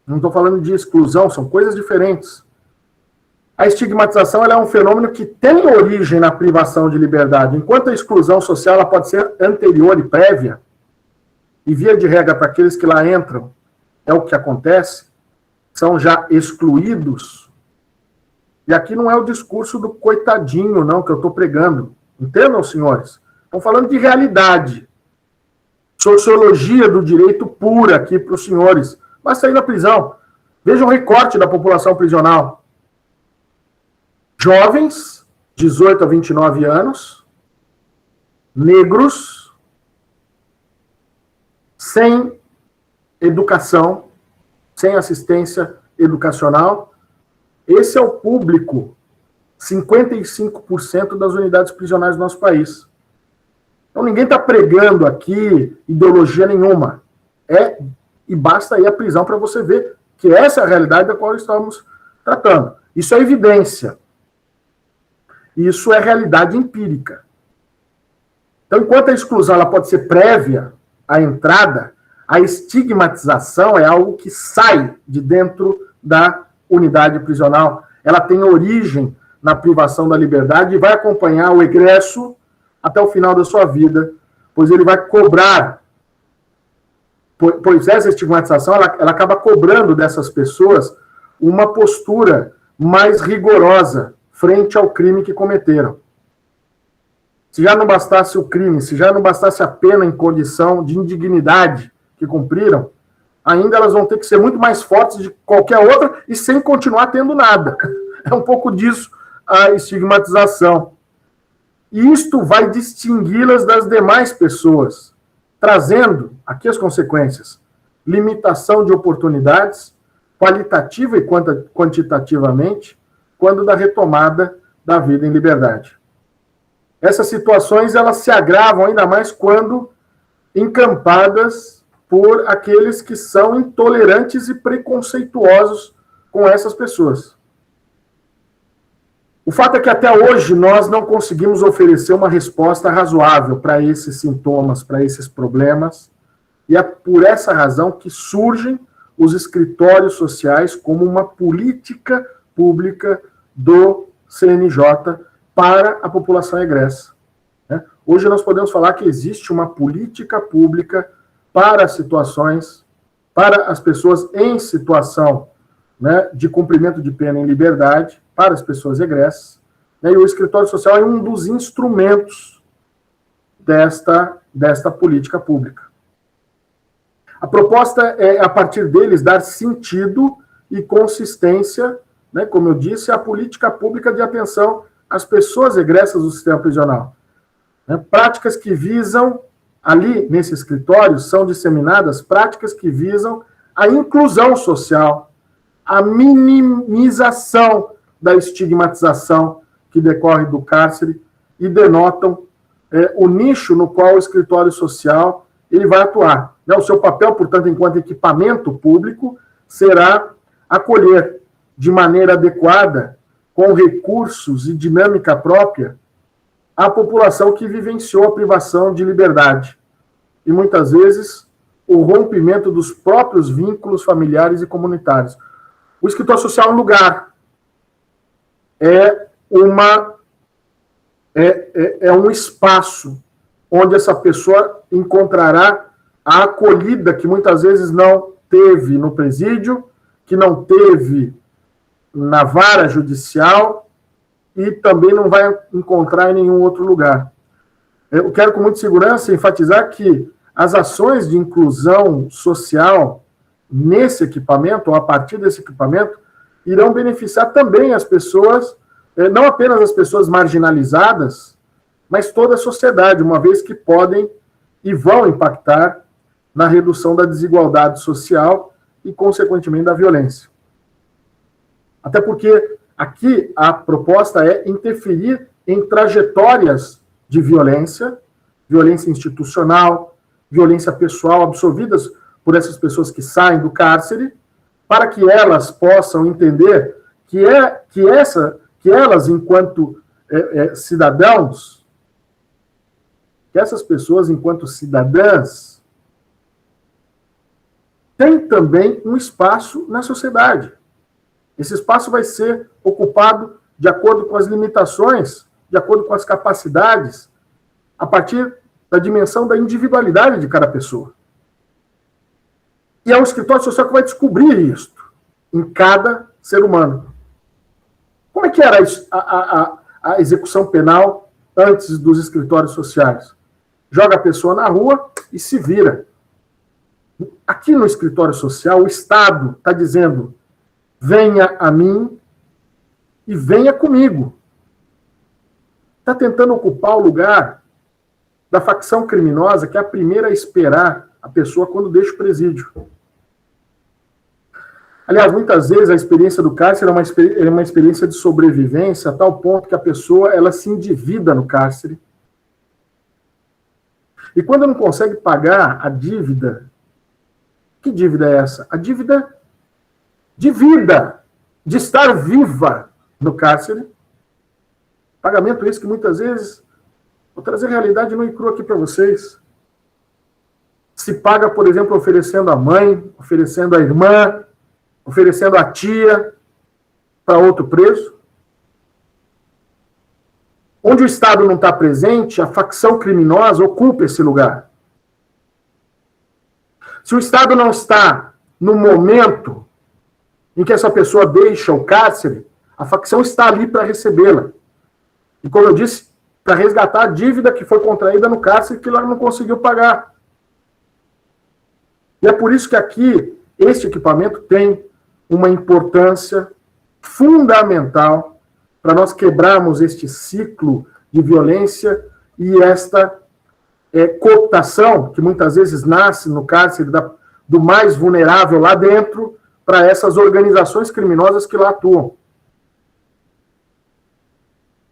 não estou falando de exclusão, são coisas diferentes. A estigmatização ela é um fenômeno que tem origem na privação de liberdade, enquanto a exclusão social ela pode ser anterior e prévia, e via de regra para aqueles que lá entram, é o que acontece, são já excluídos. E aqui não é o discurso do coitadinho, não, que eu estou pregando. Entendam, senhores? Estão falando de realidade. Sociologia do direito pura aqui para os senhores. Vai sair da prisão. Veja o recorte da população prisional. Jovens, 18 a 29 anos, negros, sem educação, sem assistência educacional. Esse é o público, 55% das unidades prisionais do nosso país. Então ninguém está pregando aqui ideologia nenhuma. E basta ir à prisão para você ver que essa é a realidade da qual estamos tratando. Isso é evidência. Isso é realidade empírica. Então, enquanto a exclusão ela pode ser prévia à entrada, a estigmatização é algo que sai de dentro da unidade prisional. Ela tem origem na privação da liberdade e vai acompanhar o egresso até o final da sua vida, pois ele vai cobrar, pois essa estigmatização ela acaba cobrando dessas pessoas uma postura mais rigorosa frente ao crime que cometeram. Se já não bastasse o crime, se já não bastasse a pena em condição de indignidade que cumpriram, ainda elas vão ter que ser muito mais fortes de qualquer outra e sem continuar tendo nada. É um pouco disso a estigmatização. E isto vai distingui-las das demais pessoas, trazendo, aqui as consequências, limitação de oportunidades, qualitativa e quantitativamente, quando da retomada da vida em liberdade. Essas situações, elas se agravam ainda mais quando encampadas por aqueles que são intolerantes e preconceituosos com essas pessoas. O fato é que até hoje nós não conseguimos oferecer uma resposta razoável para esses sintomas, para esses problemas, e é por essa razão que surgem os escritórios sociais como uma política pública do CNJ para a população egressa. Hoje nós podemos falar que existe uma política pública para situações, para as pessoas em situação, né, de cumprimento de pena em liberdade, para as pessoas egressas, né, e o escritório social é um dos instrumentos desta política pública. A proposta é, a partir deles, dar sentido e consistência, né, como eu disse, à política pública de atenção às pessoas egressas do sistema prisional. Né, práticas que visam, ali nesse escritório, são disseminadas práticas que visam a inclusão social, a minimização da estigmatização que decorre do cárcere e denotam o nicho no qual o escritório social ele vai atuar. Né? O seu papel, portanto, enquanto equipamento público, será acolher de maneira adequada, com recursos e dinâmica própria, a população que vivenciou a privação de liberdade e, muitas vezes, o rompimento dos próprios vínculos familiares e comunitários. O escritório social é um lugar, é um espaço onde essa pessoa encontrará a acolhida que muitas vezes não teve no presídio, que não teve na vara judicial e também não vai encontrar em nenhum outro lugar. Eu quero com muita segurança enfatizar que as ações de inclusão social nesse equipamento, ou a partir desse equipamento, irão beneficiar também as pessoas, não apenas as pessoas marginalizadas, mas toda a sociedade, uma vez que podem e vão impactar na redução da desigualdade social e, consequentemente, da violência. Até porque aqui a proposta é interferir em trajetórias de violência, violência institucional, violência pessoal, absorvidas por essas pessoas que saem do cárcere, para que elas possam entender que elas, enquanto cidadãos, que essas pessoas, enquanto cidadãs, têm também um espaço na sociedade. Esse espaço vai ser ocupado de acordo com as limitações, de acordo com as capacidades, a partir da dimensão da individualidade de cada pessoa. E é o escritório social que vai descobrir isto em cada ser humano. Como é que era a execução penal antes dos escritórios sociais? Joga a pessoa na rua e se vira. Aqui no escritório social, o Estado está dizendo: venha a mim e venha comigo. Está tentando ocupar o lugar da facção criminosa, que é a primeira a esperar a pessoa quando deixa o presídio. Aliás, muitas vezes a experiência do cárcere é uma experiência de sobrevivência, a tal ponto que a pessoa ela se endivida no cárcere. E quando não consegue pagar a dívida, que dívida é essa? A dívida de vida, de estar viva no cárcere. Pagamento esse que muitas vezes, vou trazer realidade nua e crua aqui para vocês, se paga, por exemplo, oferecendo a mãe, oferecendo a irmã, oferecendo a tia para outro preso. Onde o Estado não está presente, a facção criminosa ocupa esse lugar. Se o Estado não está no momento em que essa pessoa deixa o cárcere, A facção está ali para recebê-la. E, como eu disse, para resgatar a dívida que foi contraída no cárcere que ela não conseguiu pagar. E é por isso que aqui, este equipamento tem uma importância fundamental para nós quebrarmos este ciclo de violência e esta cooptação, que muitas vezes nasce no cárcere do mais vulnerável lá dentro, para essas organizações criminosas que lá atuam.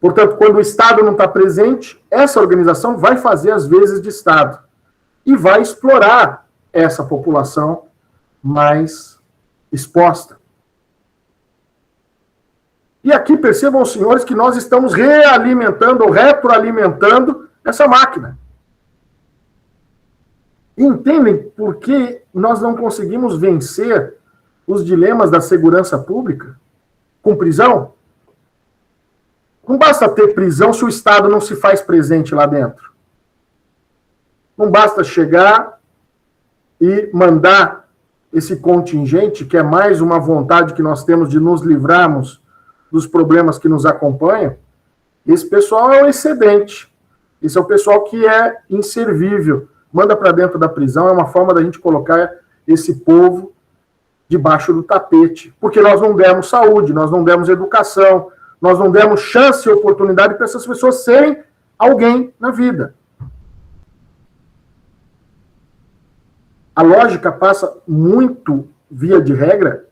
Portanto, quando o Estado não está presente, essa organização vai fazer as vezes de Estado e vai explorar essa população mais exposta. E aqui percebam, senhores, que nós estamos realimentando ou retroalimentando essa máquina. E entendem por que nós não conseguimos vencer os dilemas da segurança pública com prisão? Não basta ter prisão se o Estado não se faz presente lá dentro. Não basta chegar e mandar esse contingente, que é mais uma vontade que nós temos de nos livrarmos dos problemas que nos acompanham. Esse pessoal é o excedente. Esse é o pessoal que é inservível. Manda para dentro da prisão, é uma forma da gente colocar esse povo debaixo do tapete. Porque nós não demos saúde, nós não demos educação, nós não demos chance e oportunidade para essas pessoas serem alguém na vida. A lógica passa muito, via de regra,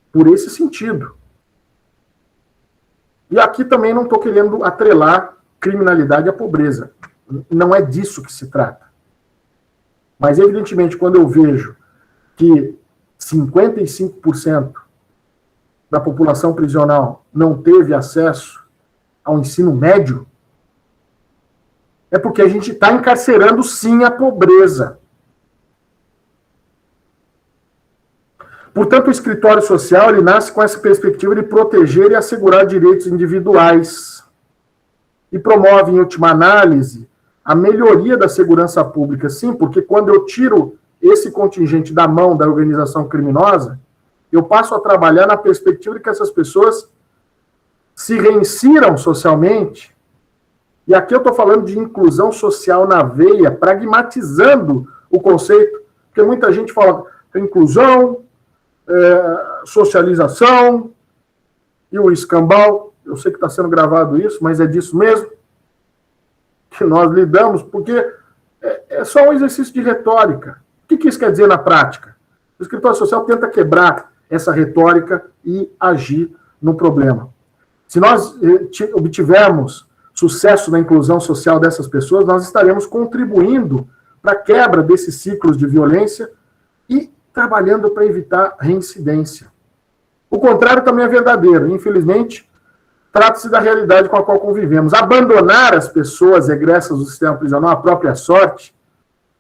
por esse sentido. E aqui também não estou querendo atrelar criminalidade à pobreza. Não é disso que se trata. Mas, evidentemente, quando eu vejo que 55% da população prisional não teve acesso ao ensino médio, é porque a gente está encarcerando, sim, a pobreza. Portanto, o escritório social ele nasce com essa perspectiva de proteger e assegurar direitos individuais e promove, em última análise, a melhoria da segurança pública. Sim, porque quando eu tiro esse contingente da mão da organização criminosa, eu passo a trabalhar na perspectiva de que essas pessoas se reinsiram socialmente. E aqui eu estou falando de inclusão social na veia, pragmatizando o conceito, porque muita gente fala inclusão, socialização e o escambau. Eu sei que está sendo gravado isso, mas é disso mesmo que nós lidamos, porque é só um exercício de retórica. O que isso quer dizer na prática? O escritório social tenta quebrar essa retórica e agir no problema. Se nós obtivermos sucesso na inclusão social dessas pessoas, nós estaremos contribuindo para a quebra desses ciclos de violência e trabalhando para evitar reincidência. O contrário também é verdadeiro. Infelizmente, trata-se da realidade com a qual convivemos. Abandonar as pessoas egressas do sistema prisional à própria sorte,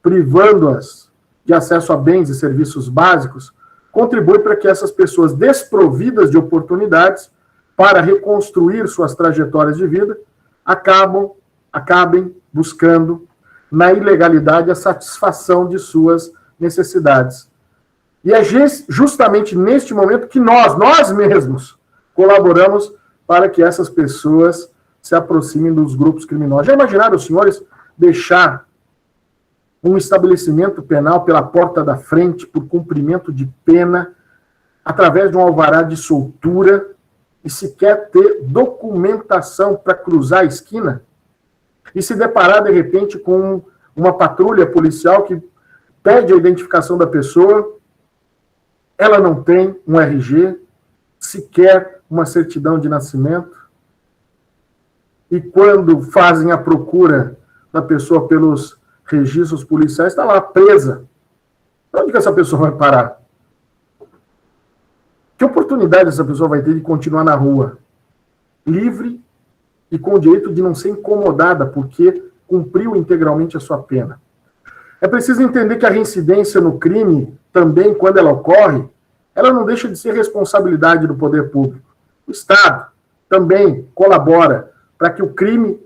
privando-as de acesso a bens e serviços básicos, contribui para que essas pessoas desprovidas de oportunidades para reconstruir suas trajetórias de vida acabem buscando na ilegalidade a satisfação de suas necessidades. E é justamente neste momento que nós mesmos, colaboramos para que essas pessoas se aproximem dos grupos criminosos. Já imaginaram, os senhores, deixar um estabelecimento penal pela porta da frente por cumprimento de pena, através de um alvará de soltura, e sequer ter documentação para cruzar a esquina? E se deparar, de repente, com uma patrulha policial que pede a identificação da pessoa, ela não tem um RG, sequer uma certidão de nascimento, e quando fazem a procura da pessoa pelos registros policiais, está lá presa. Onde que essa pessoa vai parar? Que oportunidade essa pessoa vai ter de continuar na rua? Livre e com o direito de não ser incomodada, porque cumpriu integralmente a sua pena. É preciso entender que a reincidência no crime, também quando ela ocorre, ela não deixa de ser responsabilidade do poder público. O Estado também colabora para que o crime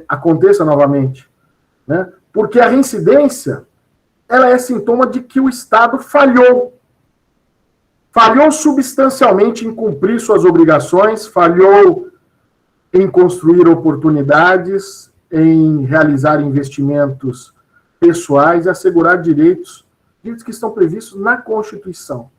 aconteça novamente. Né? Porque a reincidência ela é sintoma de que o Estado falhou falhou substancialmente em cumprir suas obrigações, falhou em construir oportunidades, em realizar investimentos pessoais e assegurar direitos que estão previstos na Constituição.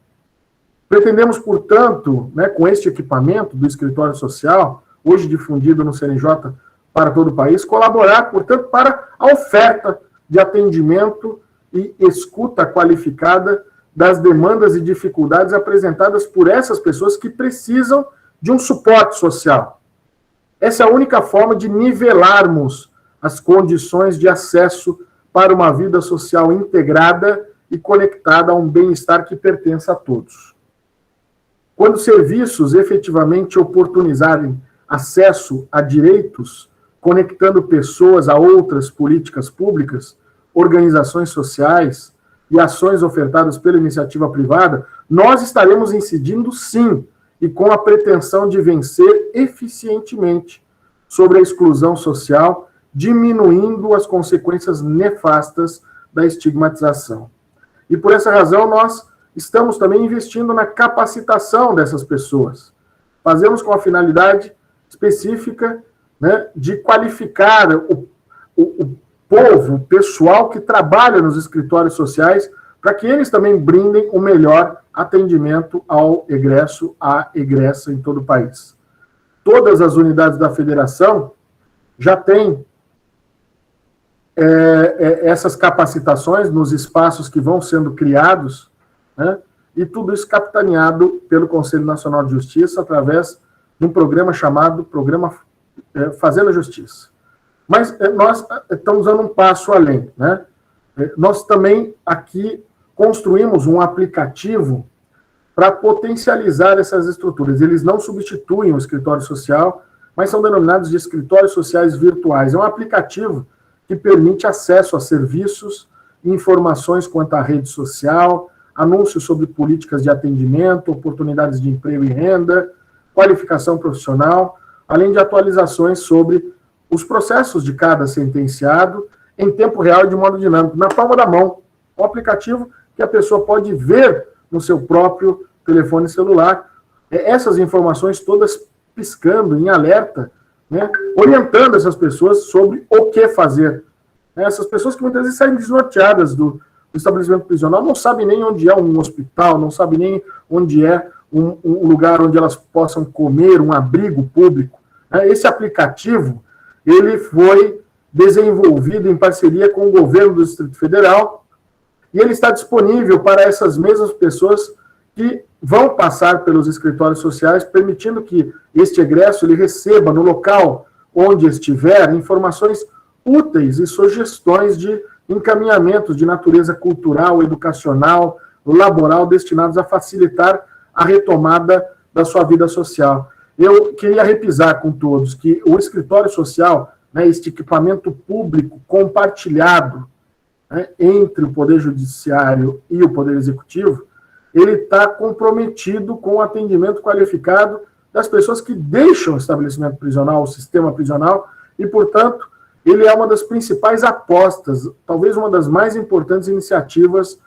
Pretendemos, portanto, né, com este equipamento do escritório social, hoje difundido no CNJ para todo o país, colaborar, portanto, para a oferta de atendimento e escuta qualificada das demandas e dificuldades apresentadas por essas pessoas que precisam de um suporte social. Essa é a única forma de nivelarmos as condições de acesso para uma vida social integrada e conectada a um bem-estar que pertence a todos. Quando serviços efetivamente oportunizarem acesso a direitos, conectando pessoas a outras políticas públicas, organizações sociais e ações ofertadas pela iniciativa privada, nós estaremos incidindo, sim, e com a pretensão de vencer eficientemente sobre a exclusão social, diminuindo as consequências nefastas da estigmatização. E por essa razão, nós estamos também investindo na capacitação dessas pessoas. Fazemos com a finalidade específica, né, de qualificar o povo, o pessoal que trabalha nos escritórios sociais, para que eles também brindem o melhor atendimento ao egresso, à egressa em todo o país. Todas as unidades da federação já têm essas capacitações nos espaços que vão sendo criados, né, e tudo isso capitaneado pelo Conselho Nacional de Justiça através de um programa chamado Programa Fazendo a Justiça. Mas nós estamos dando um passo além, né? Nós também aqui construímos um aplicativo para potencializar essas estruturas. Eles não substituem o escritório social, mas são denominados de escritórios sociais virtuais. É um aplicativo que permite acesso a serviços, informações quanto à rede social, anúncios sobre políticas de atendimento, oportunidades de emprego e renda, qualificação profissional, além de atualizações sobre os processos de cada sentenciado em tempo real e de modo dinâmico, na palma da mão. Um aplicativo que a pessoa pode ver no seu próprio telefone celular. Essas informações todas piscando em alerta, né, orientando essas pessoas sobre o que fazer. Essas pessoas que muitas vezes saem desnorteadas do estabelecimento prisional, não sabem nem onde é um hospital, não sabem nem onde é um lugar onde elas possam comer, um abrigo público. Esse aplicativo, ele foi desenvolvido em parceria com o governo do Distrito Federal e ele está disponível para essas mesmas pessoas que vão passar pelos escritórios sociais, permitindo que este egresso ele receba no local onde estiver informações úteis e sugestões de encaminhamentos de natureza cultural, educacional, laboral, destinados a facilitar a retomada da sua vida social. Eu queria repisar com todos que o escritório social, né, este equipamento público compartilhado, né, entre o Poder Judiciário e o Poder Executivo, ele está comprometido com o atendimento qualificado das pessoas que deixam o estabelecimento prisional, o sistema prisional, e, portanto, ele é uma das principais apostas, talvez uma das mais importantes iniciativas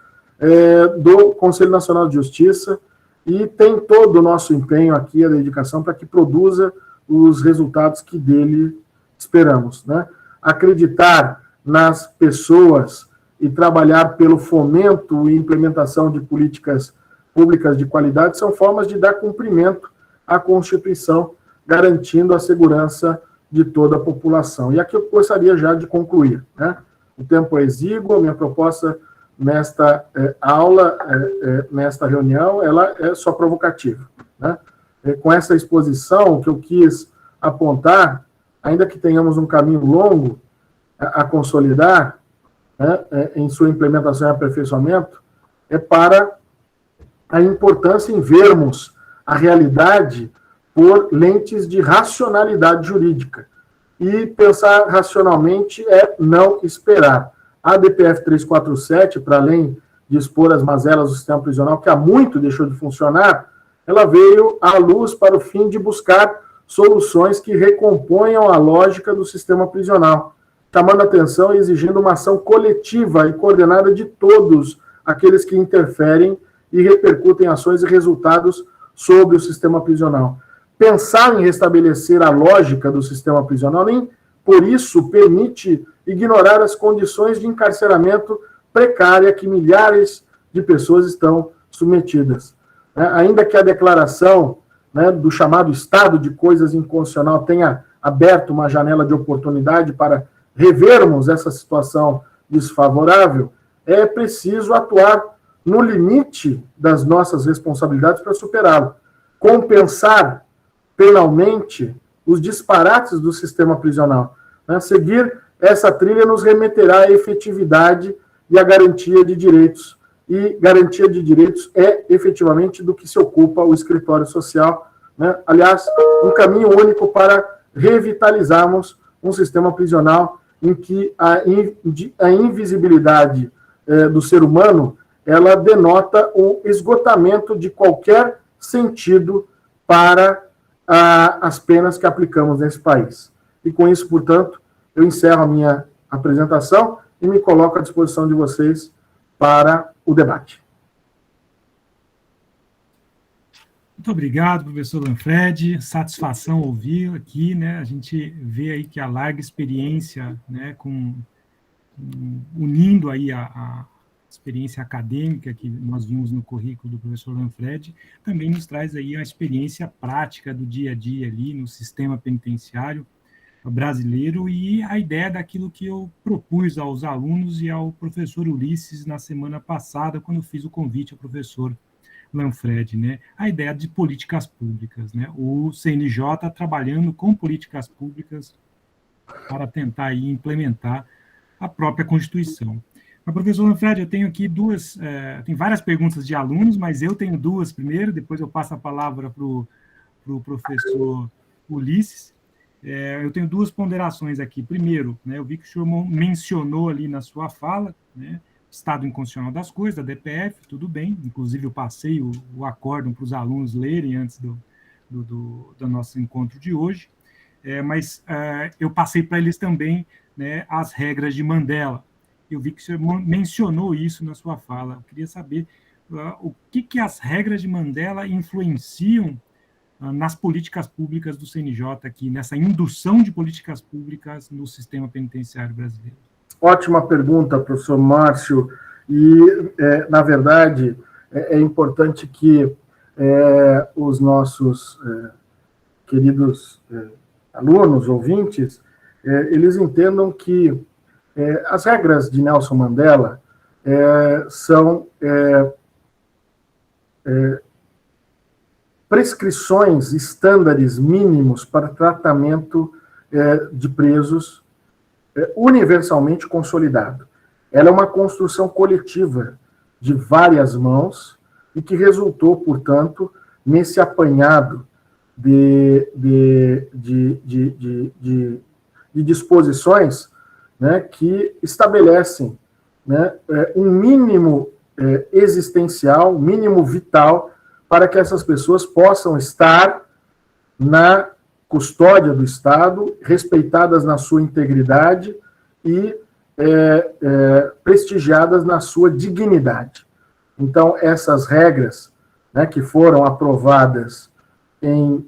do Conselho Nacional de Justiça, e tem todo o nosso empenho aqui, a dedicação, para que produza os resultados que dele esperamos, né? Acreditar nas pessoas e trabalhar pelo fomento e implementação de políticas públicas de qualidade são formas de dar cumprimento à Constituição, garantindo a segurança de toda a população. E aqui eu gostaria já de concluir, né? O tempo é exíguo, a minha proposta nesta aula, nesta reunião, ela é só provocativa, né? Com essa exposição, o que eu quis apontar, ainda que tenhamos um caminho longo a consolidar, né, em sua implementação e aperfeiçoamento, é para a importância em vermos a realidade por lentes de racionalidade jurídica. E pensar racionalmente é não esperar. A DPF 347, para além de expor as mazelas do sistema prisional, que há muito deixou de funcionar, ela veio à luz para o fim de buscar soluções que recomponham a lógica do sistema prisional, chamando a atenção e exigindo uma ação coletiva e coordenada de todos aqueles que interferem e repercutem ações e resultados sobre o sistema prisional. Pensar em restabelecer a lógica do sistema prisional nem por isso permite ignorar as condições de encarceramento precária que milhares de pessoas estão submetidas. Ainda que a declaração, do chamado estado de coisas inconstitucional tenha aberto uma janela de oportunidade para revermos essa situação desfavorável, é preciso atuar no limite das nossas responsabilidades para superá-lo. Compensar penalmente os disparates do sistema prisional. Seguir essa trilha nos remeterá à efetividade e à garantia de direitos. E garantia de direitos é efetivamente do que se ocupa o escritório social. Aliás, um caminho único para revitalizarmos um sistema prisional em que a invisibilidade do ser humano ela denota o esgotamento de qualquer sentido para as penas que aplicamos nesse país. E com isso, portanto, eu encerro a minha apresentação e me coloco à disposição de vocês para o debate. Muito obrigado, professor Lanfredi. Satisfação ouvir aqui, A gente vê aí que a larga experiência, unindo aí a experiência acadêmica que nós vimos no currículo do professor Lanfredi, também nos traz aí a experiência prática do dia a dia ali no sistema penitenciário brasileiro e a ideia daquilo que eu propus aos alunos e ao professor Ulisses na semana passada, quando fiz o convite ao professor Lanfredi, a ideia de políticas públicas, o CNJ trabalhando com políticas públicas para tentar aí implementar a própria Constituição. Mas, professor Lanfredi, eu tenho aqui tem várias perguntas de alunos, mas eu tenho duas primeiro, depois eu passo a palavra para o professor Ulisses. Eu tenho duas ponderações aqui. Primeiro, eu vi que o senhor mencionou ali na sua fala, Estado Inconstitucional das Coisas, da DPF, tudo bem, inclusive eu passei o acórdão para os alunos lerem antes do nosso encontro de hoje, mas eu passei para eles também as regras de Mandela. Eu vi que o senhor mencionou isso na sua fala. Eu queria saber o que as regras de Mandela influenciam nas políticas públicas do CNJ aqui, nessa indução de políticas públicas no sistema penitenciário brasileiro. Ótima pergunta, professor Márcio. E, na verdade, é importante que os nossos queridos alunos, ouvintes, eles entendam que as regras de Nelson Mandela são prescrições, estándares mínimos para tratamento de presos universalmente consolidado. Ela é uma construção coletiva de várias mãos e que resultou, portanto, nesse apanhado de disposições que estabelecem um mínimo existencial, mínimo vital, para que essas pessoas possam estar na custódia do Estado, respeitadas na sua integridade e prestigiadas na sua dignidade. Então, essas regras que foram aprovadas em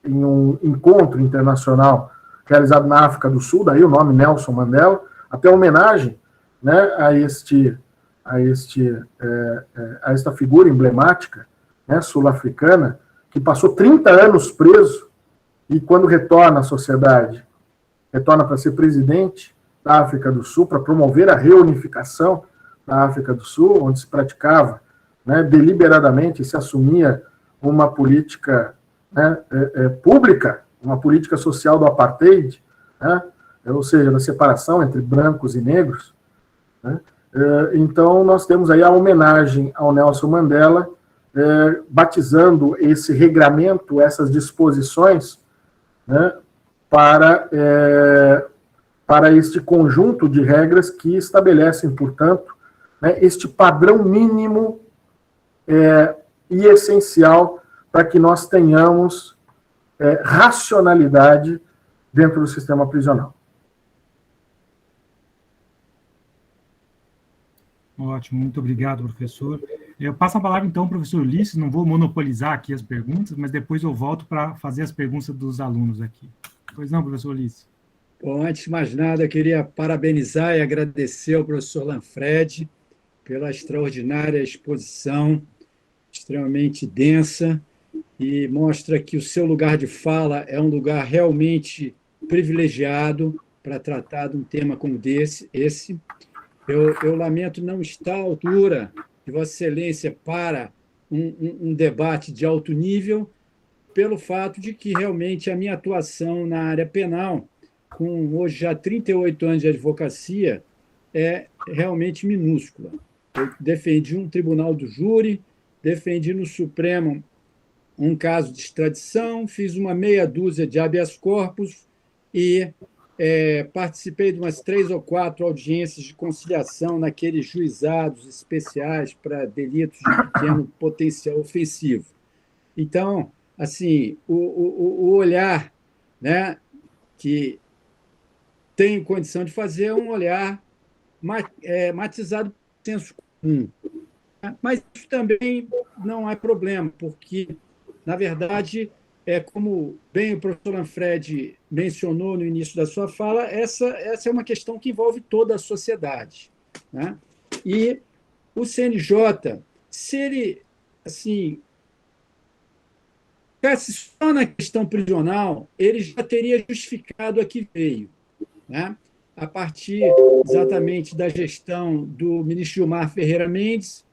um encontro internacional realizado na África do Sul, daí o nome Nelson Mandela, até homenagem a esta figura emblemática sul-africana, que passou 30 anos preso e, quando retorna à sociedade, retorna para ser presidente da África do Sul, para promover a reunificação da África do Sul, onde se praticava deliberadamente, se assumia uma política pública, uma política social do apartheid, ou seja, da separação entre brancos e negros. Então, nós temos aí a homenagem ao Nelson Mandela, batizando esse regramento, essas disposições, para este conjunto de regras que estabelecem, portanto, este padrão mínimo e essencial para que nós tenhamos racionalidade dentro do sistema prisional. Ótimo, muito obrigado, professor. Eu passo a palavra, então, ao professor Ulisses, não vou monopolizar aqui as perguntas, mas depois eu volto para fazer as perguntas dos alunos aqui. Pois não, professor Ulisses? Bom, antes de mais nada, eu queria parabenizar e agradecer ao professor Lanfred pela extraordinária exposição, extremamente densa, e mostra que o seu lugar de fala é um lugar realmente privilegiado para tratar de um tema como esse. Eu lamento não estar à altura de Vossa Excelência para um debate de alto nível, pelo fato de que realmente a minha atuação na área penal, com hoje já 38 anos de advocacia, é realmente minúscula. Eu defendi um tribunal do júri, defendi no Supremo um caso de extradição, fiz uma meia dúzia de habeas corpus e participei de umas 3 ou 4 audiências de conciliação naqueles juizados especiais para delitos de pequeno potencial ofensivo. Então, assim, o olhar, né, que tem condição de fazer é um olhar matizado por senso comum. Mas isso também não é problema, porque, na verdade, como bem o professor Lanfred mencionou no início da sua fala, essa é uma questão que envolve toda a sociedade, né? E o CNJ, se ele assim, ficasse só na questão prisional, ele já teria justificado a que veio, né? A partir exatamente da gestão do ministro Gilmar Ferreira Mendes,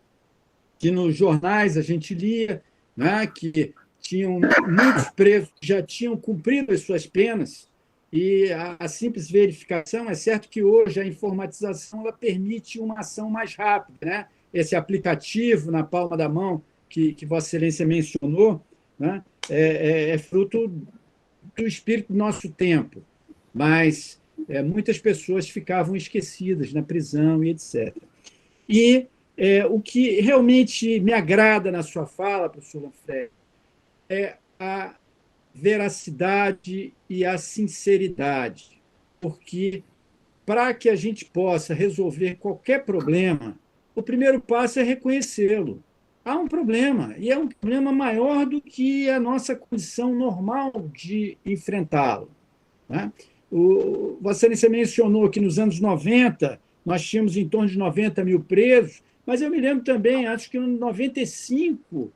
que nos jornais a gente lia, né, que tinham muitos presos que já tinham cumprido as suas penas, e a simples verificação, é certo que hoje a informatização ela permite uma ação mais rápida, né? Esse aplicativo na palma da mão que Vossa Excelência mencionou, né, é fruto do espírito do nosso tempo, mas muitas pessoas ficavam esquecidas na prisão e etc. E o que realmente me agrada na sua fala, professor Lanfred, é a veracidade e a sinceridade, porque para que a gente possa resolver qualquer problema, o primeiro passo é reconhecê-lo. Há um problema, e é um problema maior do que a nossa condição normal de enfrentá-lo, né? Vossa Excelência mencionou que nos anos 90 nós tínhamos em torno de 90 mil presos, mas eu me lembro também, acho que em 95,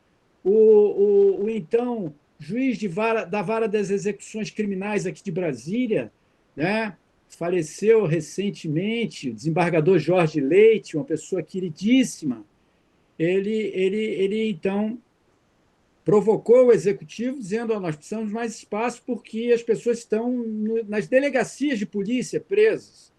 o então juiz da Vara das Execuções Criminais aqui de Brasília, né, faleceu recentemente, o desembargador Jorge Leite, uma pessoa queridíssima, ele então provocou o executivo dizendo que nós precisamos de mais espaço porque as pessoas estão nas delegacias de polícia presas.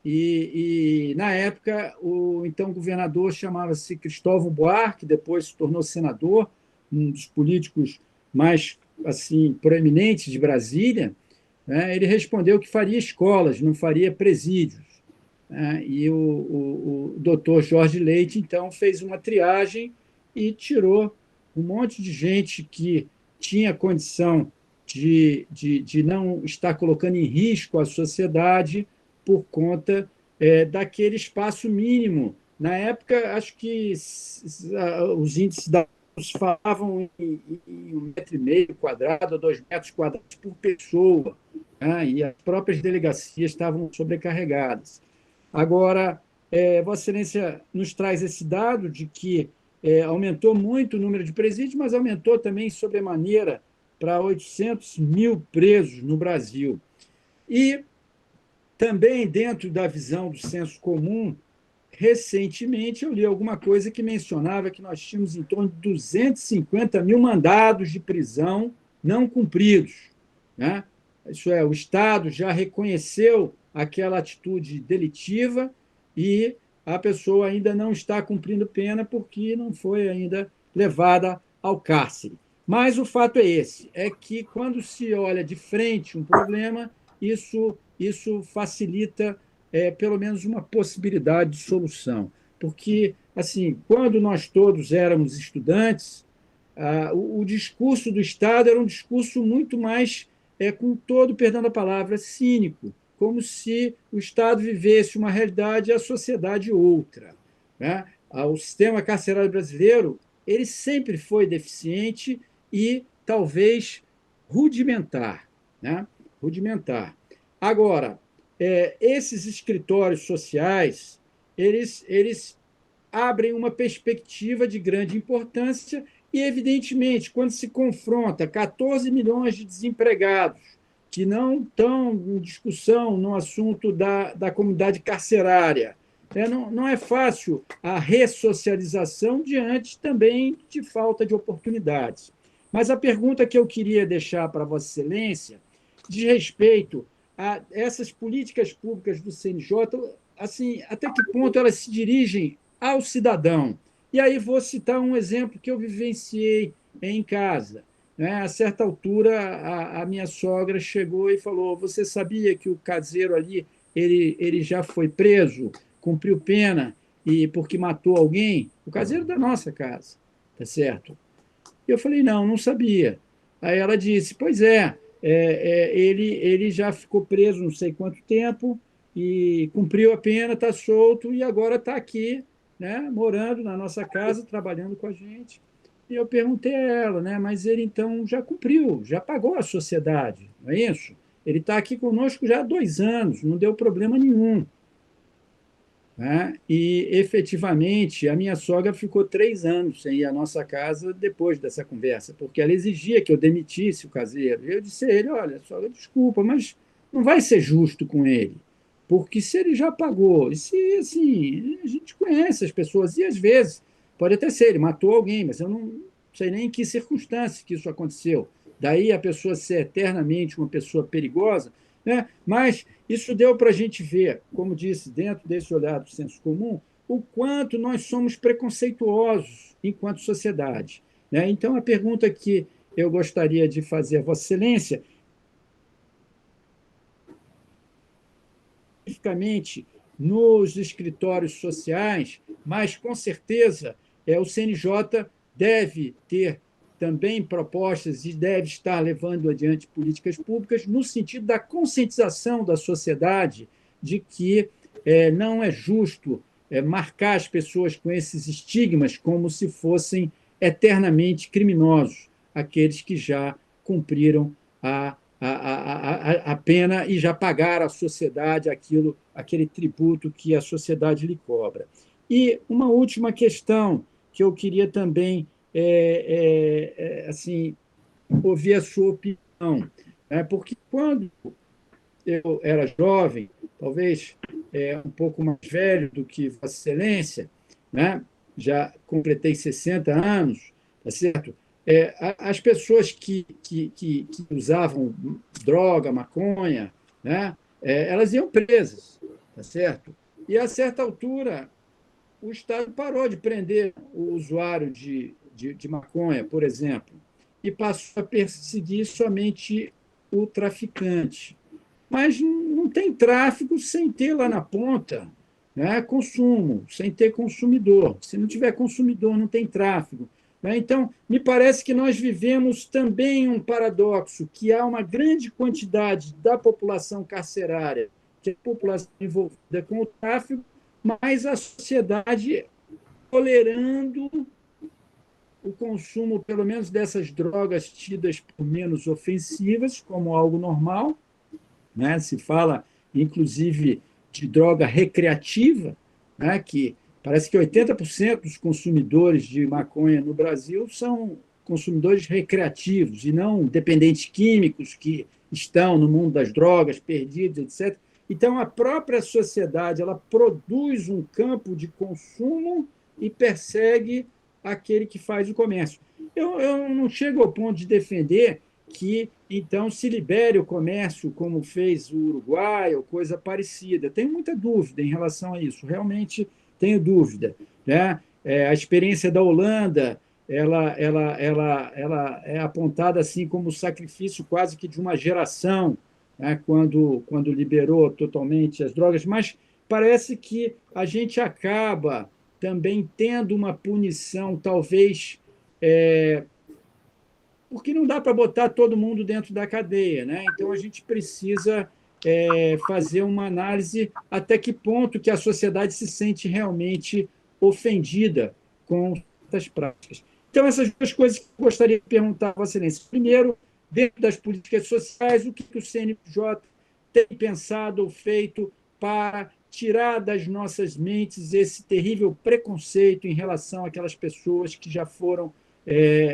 E na época, o então governador chamava-se Cristóvão Buarque, depois se tornou senador, um dos políticos mais assim proeminentes de Brasília, né? Ele respondeu que faria escolas, não faria presídios, né? E o doutor Jorge Leite, então, fez uma triagem e tirou um monte de gente que tinha condição de não estar colocando em risco a sociedade por conta daquele espaço mínimo. Na época, acho que os índices da falavam em 1,5 m quadrado, 2 metros quadrados por pessoa, né? E as próprias delegacias estavam sobrecarregadas. Agora, Vossa Excelência nos traz esse dado de que aumentou muito o número de presídios, mas aumentou também sobremaneira para 800 mil presos no Brasil. E também, dentro da visão do senso comum, recentemente eu li alguma coisa que mencionava que nós tínhamos em torno de 250 mil mandados de prisão não cumpridos, né? Isso é, o Estado já reconheceu aquela atitude delitiva e a pessoa ainda não está cumprindo pena porque não foi ainda levada ao cárcere. Mas o fato é esse, é que quando se olha de frente um problema, isso facilita pelo menos uma possibilidade de solução. Porque, assim, quando nós todos éramos estudantes, o discurso do Estado era um discurso muito mais, com todo, perdão da palavra, cínico, como se o Estado vivesse uma realidade e a sociedade outra. né? O sistema carcerário brasileiro ele sempre foi deficiente e talvez rudimentar, né? Rudimentar. Agora, esses escritórios sociais, eles abrem uma perspectiva de grande importância e, evidentemente, quando se confronta 14 milhões de desempregados que não estão em discussão no assunto da comunidade carcerária, não é fácil a ressocialização diante também de falta de oportunidades. Mas a pergunta que eu queria deixar para Vossa Excelência diz respeito a essas políticas públicas do CNJ, assim, até que ponto elas se dirigem ao cidadão. E aí vou citar um exemplo que eu vivenciei em casa. Né? A certa altura, a minha sogra chegou e falou: você sabia que o caseiro ali ele já foi preso, cumpriu pena e porque matou alguém? O caseiro da nossa casa, tá certo? Eu falei: não sabia. Aí ela disse: pois ele já ficou preso não sei quanto tempo e cumpriu a pena, está solto e agora está aqui, né, morando na nossa casa, trabalhando com a gente. E eu perguntei a ela, né, mas ele então já cumpriu, já pagou a sociedade, não é isso? Ele está aqui conosco já há 2 anos, não deu problema nenhum. Né? E, efetivamente, a minha sogra ficou 3 anos sem ir à nossa casa depois dessa conversa, porque ela exigia que eu demitisse o caseiro. Eu disse a ele: olha, sogra, desculpa, mas não vai ser justo com ele, porque se ele já pagou, e se, assim, a gente conhece as pessoas, e às vezes, pode até ser, ele matou alguém, mas eu não sei nem em que circunstância que isso aconteceu. Daí a pessoa ser eternamente uma pessoa perigosa, né? Mas isso deu para a gente ver, como disse, dentro desse olhar do senso comum, o quanto nós somos preconceituosos enquanto sociedade. Né? Então, a pergunta que eu gostaria de fazer a Vossa Excelência, especificamente nos escritórios sociais, mas, com certeza, o CNJ deve ter também propostas e deve estar levando adiante políticas públicas no sentido da conscientização da sociedade de que não é justo marcar as pessoas com esses estigmas como se fossem eternamente criminosos, aqueles que já cumpriram a pena e já pagaram à sociedade aquele tributo que a sociedade lhe cobra. E uma última questão que eu queria também assim, ouvir a sua opinião, né? Porque quando eu era jovem, talvez um pouco mais velho do que Vossa Excelência, né? Já completei 60 anos, tá certo? As pessoas que usavam droga, maconha, né? Elas iam presas, tá certo? E, a certa altura, o Estado parou de prender o usuário de maconha, por exemplo, e passou a perseguir somente o traficante. Mas não tem tráfico sem ter lá na ponta, né, consumo, sem ter consumidor. Se não tiver consumidor, não tem tráfico. Né? Então, me parece que nós vivemos também um paradoxo, que há uma grande quantidade da população carcerária, que é a população envolvida com o tráfico, mas a sociedade tolerando o consumo, pelo menos, dessas drogas tidas por menos ofensivas, como algo normal. Né? Se fala, inclusive, de droga recreativa, né? Que parece que 80% dos consumidores de maconha no Brasil são consumidores recreativos e não dependentes químicos que estão no mundo das drogas, perdidos, etc. Então, a própria sociedade ela produz um campo de consumo e persegue aquele que faz o comércio. Eu não chego ao ponto de defender que, então, se libere o comércio como fez o Uruguai ou coisa parecida. Tenho muita dúvida em relação a isso, realmente tenho dúvida. Né? A experiência da Holanda ela é apontada assim como o sacrifício quase que de uma geração, né? Quando liberou totalmente as drogas, mas parece que a gente acaba também tendo uma punição, talvez, porque não dá para botar todo mundo dentro da cadeia. Né? Então, a gente precisa fazer uma análise até que ponto que a sociedade se sente realmente ofendida com certas práticas. Então, essas duas coisas que eu gostaria de perguntar a Vossa Excelência. Primeiro, dentro das políticas sociais, o que o CNPJ tem pensado ou feito para tirar das nossas mentes esse terrível preconceito em relação àquelas pessoas que já foram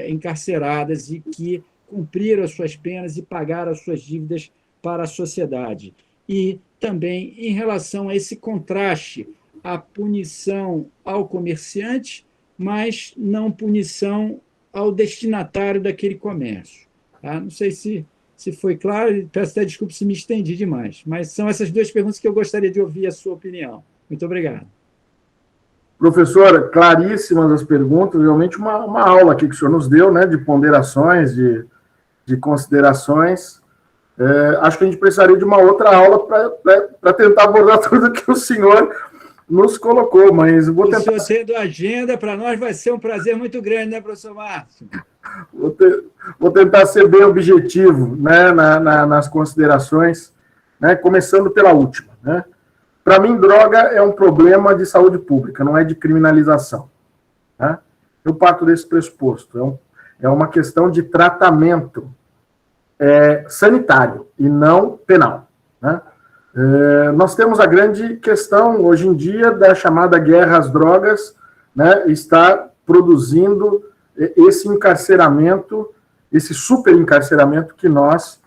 encarceradas e que cumpriram as suas penas e pagaram as suas dívidas para a sociedade. E também em relação a esse contraste, a punição ao comerciante, mas não punição ao destinatário daquele comércio. Tá? Não sei se foi claro, peço até desculpa se me estendi demais, mas são essas duas perguntas que eu gostaria de ouvir a sua opinião. Muito obrigado. Professora, claríssimas as perguntas, realmente uma aula aqui que o senhor nos deu, né, de ponderações, de considerações. Acho que a gente precisaria de uma outra aula para tentar abordar tudo que o senhor nos colocou, mas vou tentar... O senhor tendo agenda, para nós vai ser um prazer muito grande, né, professor Márcio? Vou tentar ser bem objetivo, né, nas considerações, né, começando pela última, né? Para mim, droga é um problema de saúde pública, não é de criminalização. Né? Eu parto desse pressuposto. É uma questão de tratamento sanitário e não penal. Né? Nós temos a grande questão, hoje em dia, da chamada guerra às drogas, né, está produzindo esse encarceramento, esse superencarceramento que nós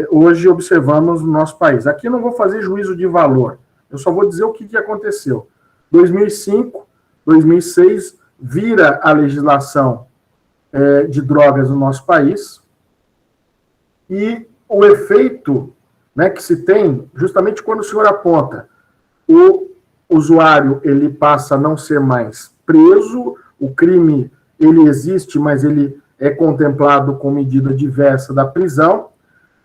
hoje observamos no nosso país. Aqui eu não vou fazer juízo de valor, eu só vou dizer o que aconteceu. 2005, 2006, vira a legislação de drogas no nosso país e o efeito, né, que se tem, justamente quando o senhor aponta, o usuário ele passa a não ser mais preso, o crime ele existe, mas ele é contemplado com medida diversa da prisão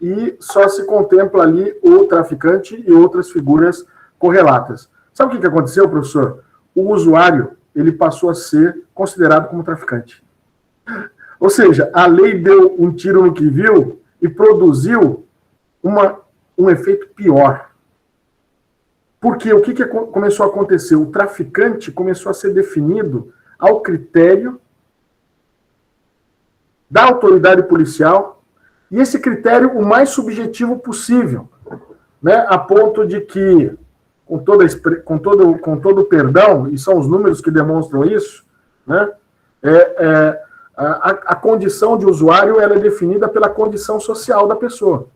e só se contempla ali o traficante e outras figuras correlatas. Sabe o que aconteceu, professor? O usuário ele passou a ser considerado como traficante. Ou seja, a lei deu um tiro no que viu e produziu um efeito pior. Porque o que começou a acontecer? O traficante começou a ser definido ao critério da autoridade policial, e esse critério o mais subjetivo possível, né, a ponto de que, com todo o perdão, e são os números que demonstram isso, né, a condição de usuário ela é definida pela condição social da pessoa.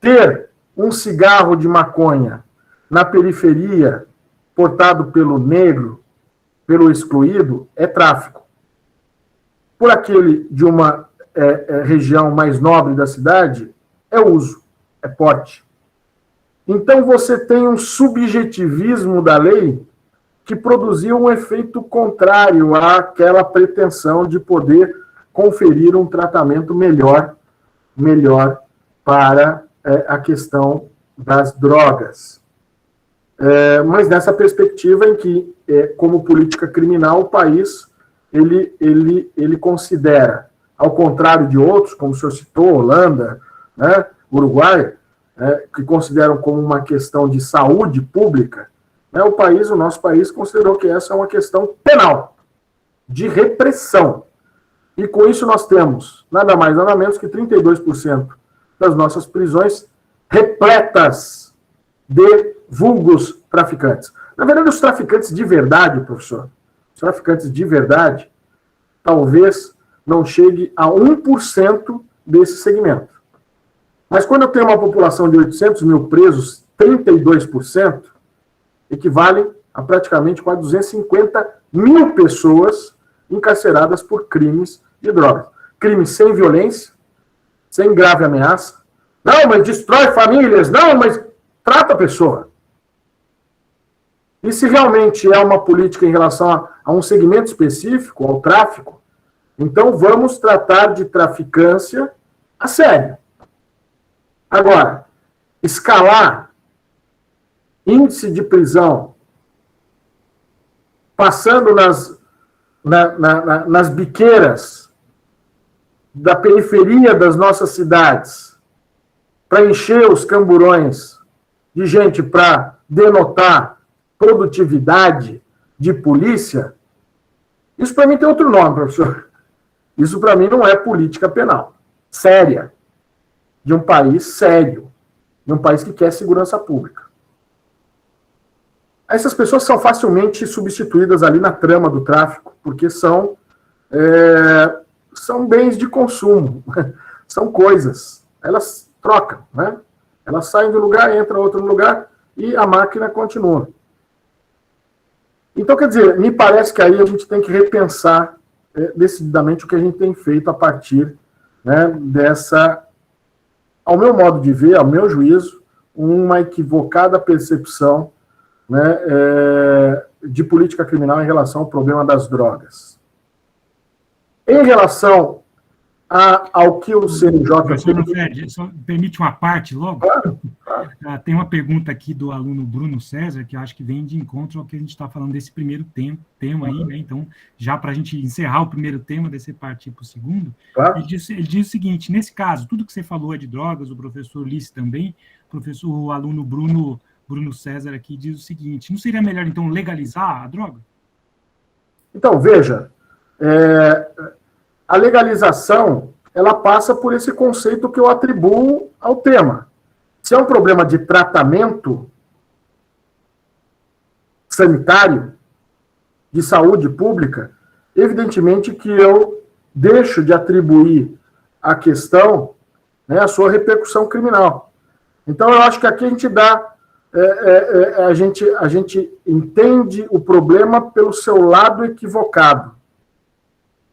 Ter um cigarro de maconha na periferia, portado pelo negro, pelo excluído, é tráfico. Por aquele de uma região mais nobre da cidade, é uso, é porte. Então você tem um subjetivismo da lei que produziu um efeito contrário àquela pretensão de poder conferir um tratamento melhor para a questão das drogas. Mas nessa perspectiva em que, como política criminal, o país ele considera, ao contrário de outros, como o senhor citou, Holanda, né, Uruguai, que consideram como uma questão de saúde pública, né, o nosso país considerou que essa é uma questão penal, de repressão. E com isso nós temos nada mais, nada menos que 32% das nossas prisões repletas de vulgos traficantes. Na verdade, os traficantes de verdade, professor, os traficantes de verdade, talvez não chegue a 1% desse segmento. Mas quando eu tenho uma população de 800 mil presos, 32% equivalem a praticamente quase 250 mil pessoas encarceradas por crimes de drogas. Crimes sem violência, sem grave ameaça. Não, mas destrói famílias. Não, mas trata a pessoa. E se realmente é uma política em relação a um segmento específico, ao tráfico, então vamos tratar de traficância a sério. Agora, escalar índice de prisão, passando nas biqueiras da periferia das nossas cidades, para encher os camburões de gente para denotar produtividade, de polícia, isso para mim tem outro nome, professor. Isso para mim não é política penal séria, de um país sério, de um país que quer segurança pública. Essas pessoas são facilmente substituídas ali na trama do tráfico, porque são bens de consumo, são coisas, elas trocam, né? Elas saem de um lugar, entram em outro lugar e a máquina continua. Então, quer dizer, me parece que aí a gente tem que repensar decididamente o que a gente tem feito a partir, né, dessa, ao meu modo de ver, ao meu juízo, uma equivocada percepção, né, de política criminal em relação ao problema das drogas. Em relação ao que o CNJ... Professor Fred, só permite uma parte logo? Claro. Tem uma pergunta aqui do aluno Bruno César, que eu acho que vem de encontro ao que a gente está falando desse primeiro tema aí, né? Então, já para a gente encerrar o primeiro tema, desse partir para o segundo, Claro. ele diz o seguinte: nesse caso, tudo que você falou é de drogas, o professor Ulisses também, o aluno Bruno César aqui diz o seguinte: não seria melhor, então, legalizar a droga? Então, veja, a legalização, ela passa por esse conceito que eu atribuo ao tema. Se é um problema de tratamento sanitário, de saúde pública, evidentemente que eu deixo de atribuir à questão, né, a sua repercussão criminal. Então, eu acho que aqui a gente dá... a gente entende o problema pelo seu lado equivocado.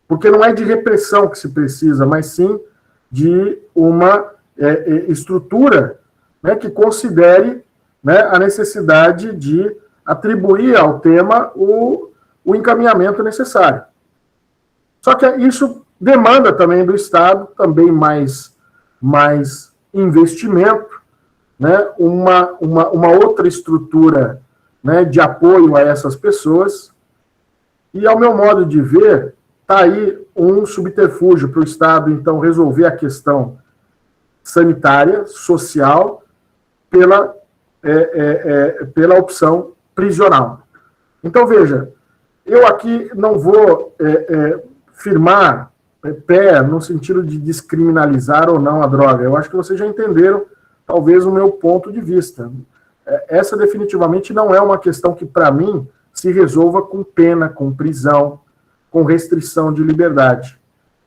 Porque não é de repressão que se precisa, mas sim de uma estrutura, né, que considere, né, a necessidade de atribuir ao tema o encaminhamento necessário. Só que isso demanda também do Estado, também mais investimento, né, uma outra estrutura, né, de apoio a essas pessoas. E, ao meu modo de ver, está aí um subterfúgio para o Estado, então, resolver a questão sanitária, social, pela opção prisional. Então, veja, eu aqui não vou firmar pé no sentido de descriminalizar ou não a droga. Eu acho que vocês já entenderam, talvez, o meu ponto de vista. Essa definitivamente não é uma questão que, para mim, se resolva com pena, com prisão, com restrição de liberdade,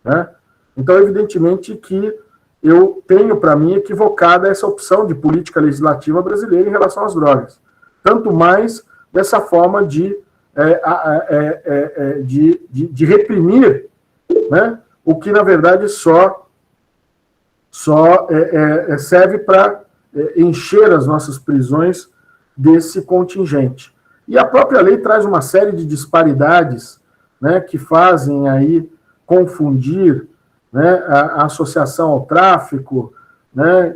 né? Então, evidentemente que eu tenho, para mim, equivocada essa opção de política legislativa brasileira em relação às drogas. Tanto mais dessa forma de reprimir, né, o que, na verdade, só serve para encher as nossas prisões desse contingente. E a própria lei traz uma série de disparidades, né, que fazem aí confundir, né, a associação ao tráfico, né,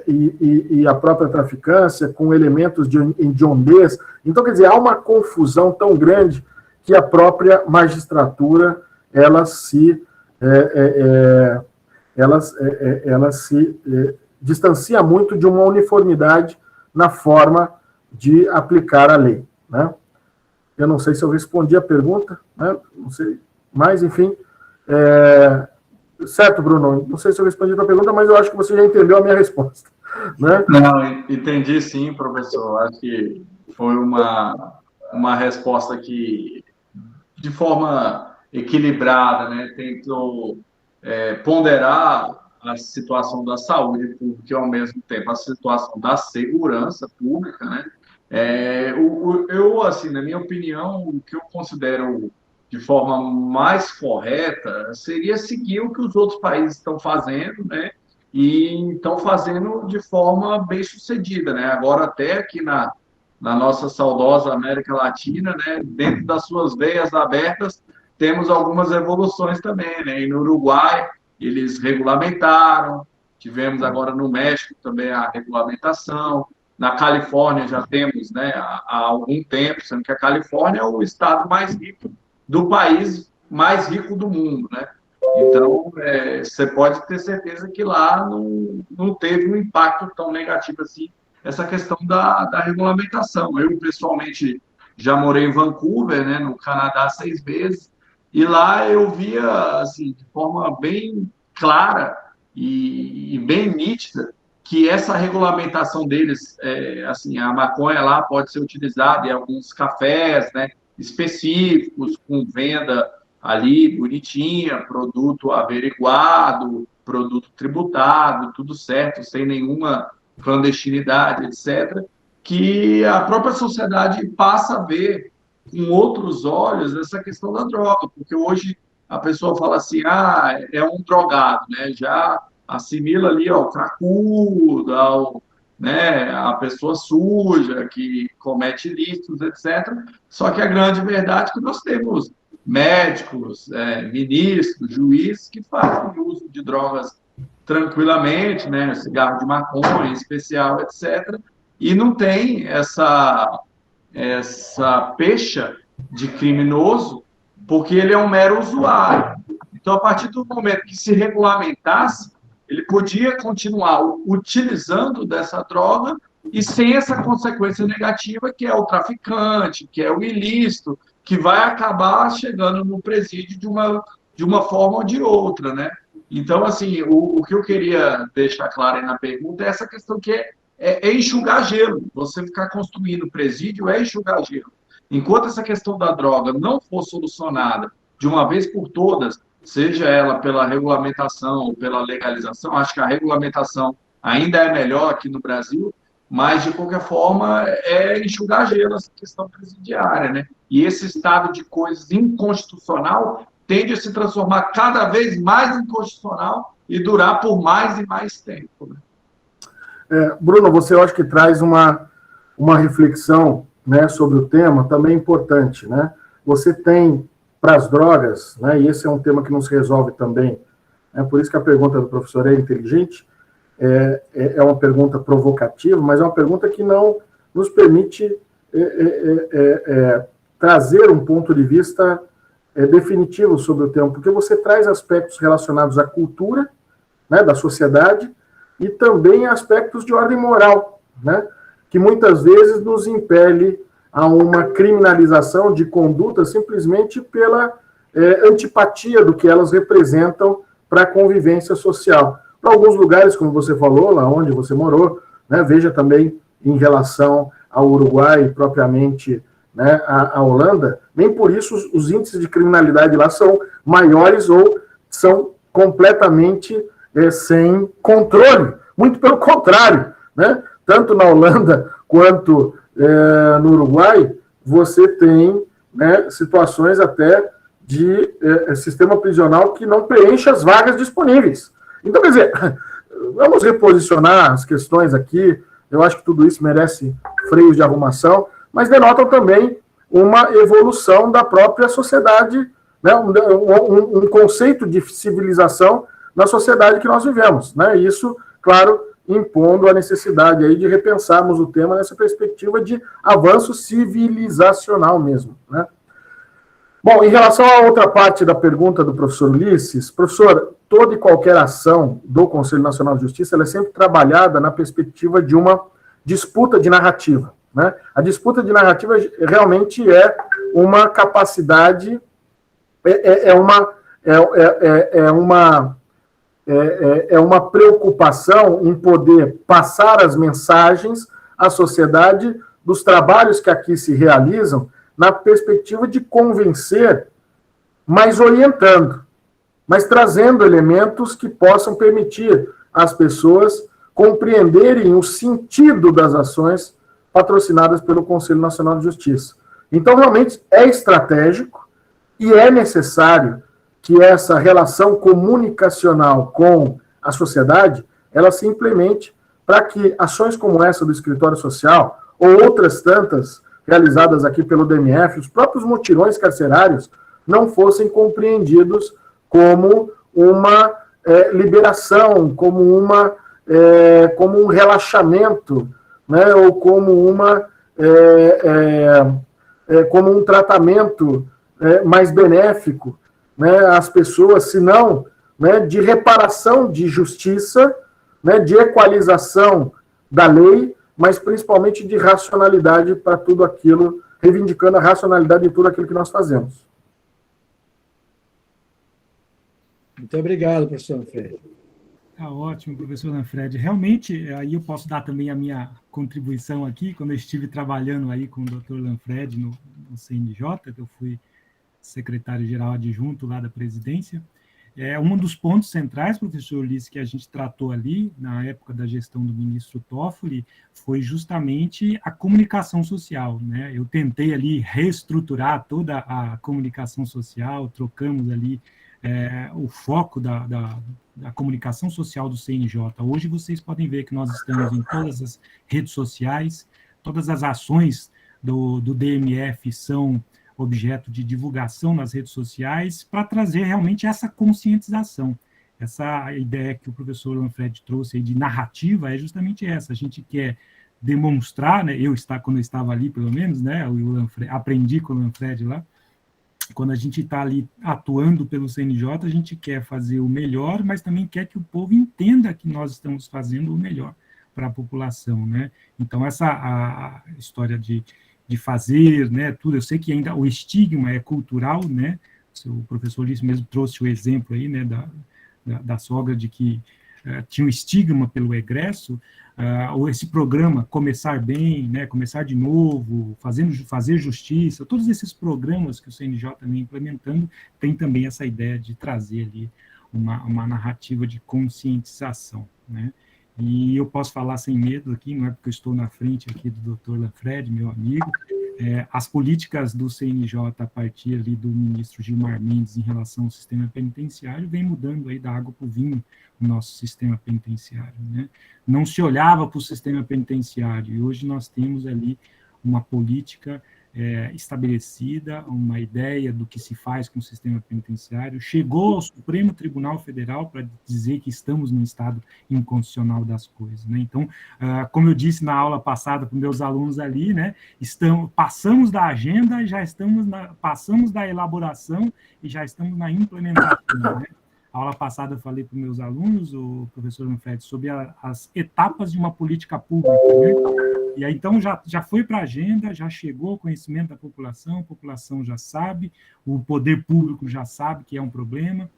e a própria traficância com elementos de hediondez. Então, quer dizer, há uma confusão tão grande que a própria magistratura ela se distancia muito de uma uniformidade na forma de aplicar a lei, né? Eu não sei se eu respondi a pergunta, né? Não sei, mas, enfim, certo, Bruno? Não sei se eu respondi a tua pergunta, mas eu acho que você já entendeu a minha resposta, né? Não, entendi sim, professor. Acho que foi uma resposta que, de forma equilibrada, né, tentou ponderar a situação da saúde pública e, ao mesmo tempo, a situação da segurança pública, né? Eu, assim, na minha opinião, o que eu considero de forma mais correta seria seguir o que os outros países estão fazendo, né? E estão fazendo de forma bem sucedida, né? Agora, até aqui na nossa saudosa América Latina, né, dentro das suas veias abertas, temos algumas evoluções também, né? E no Uruguai, eles regulamentaram, tivemos agora no México também a regulamentação. Na Califórnia já temos, né, há algum tempo, sendo que a Califórnia é o estado mais rico do país, mais rico do mundo, né? Então, você pode ter certeza que lá não teve um impacto tão negativo assim, essa questão da regulamentação. Eu, pessoalmente, já morei em Vancouver, né, no Canadá 6 vezes, e lá eu via, assim, de forma bem clara e bem nítida, que essa regulamentação deles, assim, a maconha lá pode ser utilizada em alguns cafés, né, específicos, com venda ali bonitinha, produto averiguado, produto tributado, tudo certo, sem nenhuma clandestinidade, etc., que a própria sociedade passa a ver com outros olhos essa questão da droga, porque hoje a pessoa fala assim, é um drogado, né? Já assimila ali ao cracudo, né, a pessoa suja, que comete ilícitos, etc. Só que a grande verdade é que nós temos médicos, ministros, juízes que fazem uso de drogas tranquilamente, né, cigarro de maconha em especial, etc., e não tem essa pecha de criminoso, porque ele é um mero usuário. Então, a partir do momento que se regulamentasse, ele podia continuar utilizando dessa droga e sem essa consequência negativa, que é o traficante, que é o ilícito, que vai acabar chegando no presídio de uma forma ou de outra, né? Então, assim, o que eu queria deixar claro aí na pergunta é essa questão que é enxugar gelo. Você ficar construindo presídio é enxugar gelo. Enquanto essa questão da droga não for solucionada de uma vez por todas, seja ela pela regulamentação ou pela legalização, acho que a regulamentação ainda é melhor aqui no Brasil, mas, de qualquer forma, é enxugar gelo essa questão presidiária, né? E esse estado de coisas inconstitucional tende a se transformar cada vez mais inconstitucional e durar por mais e mais tempo, né? Bruno, você, eu acho que traz uma reflexão, né, sobre o tema também importante, né? Você tem para as drogas, né, e esse é um tema que não se resolve também, por isso que a pergunta do professor é inteligente, é uma pergunta provocativa, mas é uma pergunta que não nos permite trazer um ponto de vista definitivo sobre o tema, porque você traz aspectos relacionados à cultura, né, da sociedade, e também aspectos de ordem moral, né, que muitas vezes nos impele a uma criminalização de conduta simplesmente pela antipatia do que elas representam para a convivência social. Para alguns lugares, como você falou, lá onde você morou, né, veja também em relação ao Uruguai, propriamente, né, a Holanda, nem por isso os índices de criminalidade lá são maiores ou são completamente sem controle. Muito pelo contrário, né? Tanto na Holanda quanto no Uruguai, você tem, né, situações até de sistema prisional que não preenche as vagas disponíveis. Então, quer dizer, vamos reposicionar as questões aqui. Eu acho que tudo isso merece freios de arrumação, mas denotam também uma evolução da própria sociedade, né, um conceito de civilização na sociedade que nós vivemos, né? Isso, claro, impondo a necessidade aí de repensarmos o tema nessa perspectiva de avanço civilizacional mesmo, né? Bom, em relação à outra parte da pergunta do professor Ulisses, professor, toda e qualquer ação do Conselho Nacional de Justiça ela é sempre trabalhada na perspectiva de uma disputa de narrativa, né? A disputa de narrativa realmente é uma capacidade, uma preocupação em poder passar as mensagens à sociedade dos trabalhos que aqui se realizam na perspectiva de convencer, mas orientando, mas trazendo elementos que possam permitir às pessoas compreenderem o sentido das ações patrocinadas pelo Conselho Nacional de Justiça. Então, realmente, é estratégico e é necessário que essa relação comunicacional com a sociedade, ela se implemente para que ações como essa do escritório social, ou outras tantas realizadas aqui pelo DMF, os próprios mutirões carcerários, não fossem compreendidos como uma liberação, como um relaxamento, né, ou como um tratamento mais benéfico, né, às pessoas, senão, né, de reparação de justiça, né, de equalização da lei, mas principalmente de racionalidade para tudo aquilo reivindicando a racionalidade de tudo aquilo que nós fazemos. Muito obrigado, professor Lanfredi. Tá ótimo, professor Lanfredi. Realmente, aí eu posso dar também a minha contribuição aqui, quando eu estive trabalhando aí com o Dr. Lanfredi no CNJ, que eu fui secretário-geral adjunto lá da presidência. Um dos pontos centrais, professor Ulisses, que a gente tratou ali, na época da gestão do ministro Toffoli, foi justamente a comunicação social, né? Eu tentei ali reestruturar toda a comunicação social, trocamos ali o foco da comunicação social do CNJ. Hoje vocês podem ver que nós estamos em todas as redes sociais, todas as ações do DMF são objeto de divulgação nas redes sociais, para trazer realmente essa conscientização. Essa ideia que o professor Lanfredi trouxe aí de narrativa é justamente essa. A gente quer demonstrar, né, quando eu estava ali, pelo menos, né, aprendi com o Lanfredi lá, quando a gente está ali atuando pelo CNJ, a gente quer fazer o melhor, mas também quer que o povo entenda que nós estamos fazendo o melhor para a população, né? Então, a história de fazer, né, tudo, eu sei que ainda o estigma é cultural, né? O professor Ulisses mesmo trouxe o exemplo aí, né, da sogra, de que tinha um estigma pelo egresso, ou esse programa Começar Bem, né, Começar de Novo, Fazer Justiça, todos esses programas que o CNJ vem implementando, tem também essa ideia de trazer ali uma narrativa de conscientização, né? E eu posso falar sem medo aqui, não é porque eu estou na frente aqui do Dr. Lanfredi, meu amigo, as políticas do CNJ a partir ali do ministro Gilmar Mendes em relação ao sistema penitenciário vem mudando aí da água para o vinho o nosso sistema penitenciário, né? Não se olhava para o sistema penitenciário e hoje nós temos ali uma política estabelecida, uma ideia do que se faz com o sistema penitenciário, chegou ao Supremo Tribunal Federal para dizer que estamos num estado inconstitucional das coisas, né? Então, como eu disse na aula passada para meus alunos ali, né, passamos da agenda e já passamos da elaboração e já estamos na implementação, né? A aula passada eu falei para os meus alunos, o professor Lanfredi, sobre as etapas de uma política pública, né? E aí, então, já foi para a agenda, já chegou ao conhecimento da população, a população já sabe, o poder público já sabe que é um problema,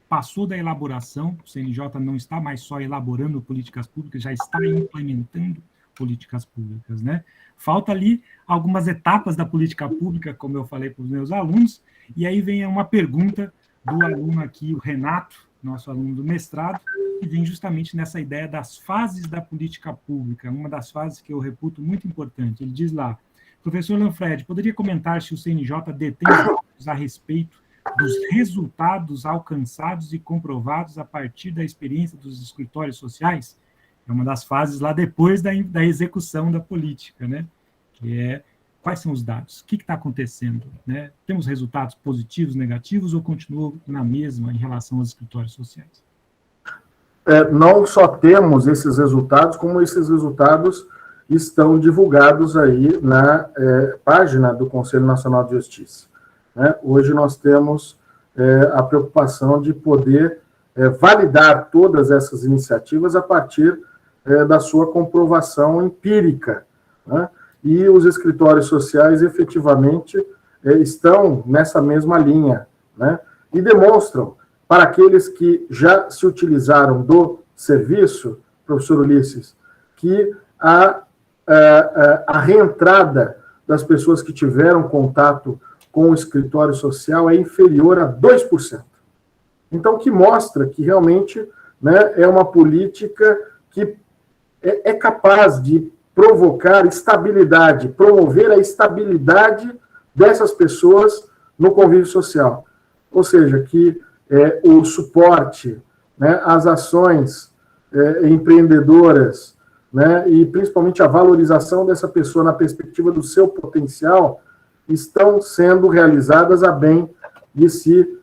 passou da elaboração, o CNJ não está mais só elaborando políticas públicas, já está implementando políticas públicas, né? Falta ali algumas etapas da política pública, como eu falei para os meus alunos, e aí vem uma pergunta do aluno aqui, o Renato, nosso aluno do mestrado, que vem justamente nessa ideia das fases da política pública, uma das fases que eu reputo muito importante. Ele diz lá, professor Lanfredi, poderia comentar se o CNJ detém dados a respeito dos resultados alcançados e comprovados a partir da experiência dos escritórios sociais? É uma das fases lá depois da execução da política, né? Que é quais são os dados, o que está acontecendo, né? Temos resultados positivos, negativos, ou continua na mesma em relação aos escritórios sociais? Não só temos esses resultados, como esses resultados estão divulgados aí na página do Conselho Nacional de Justiça, né? Hoje nós temos a preocupação de poder validar todas essas iniciativas a partir da sua comprovação empírica, né? E os escritórios sociais efetivamente estão nessa mesma linha, né? E demonstram para aqueles que já se utilizaram do serviço, professor Ulisses, que a reentrada das pessoas que tiveram contato com o escritório social é inferior a 2%. Então, que mostra que realmente, né, é uma política que é capaz de provocar estabilidade, promover a estabilidade dessas pessoas no convívio social. Ou seja, que o suporte, né, as ações empreendedoras, né, e principalmente a valorização dessa pessoa na perspectiva do seu potencial estão sendo realizadas a bem de se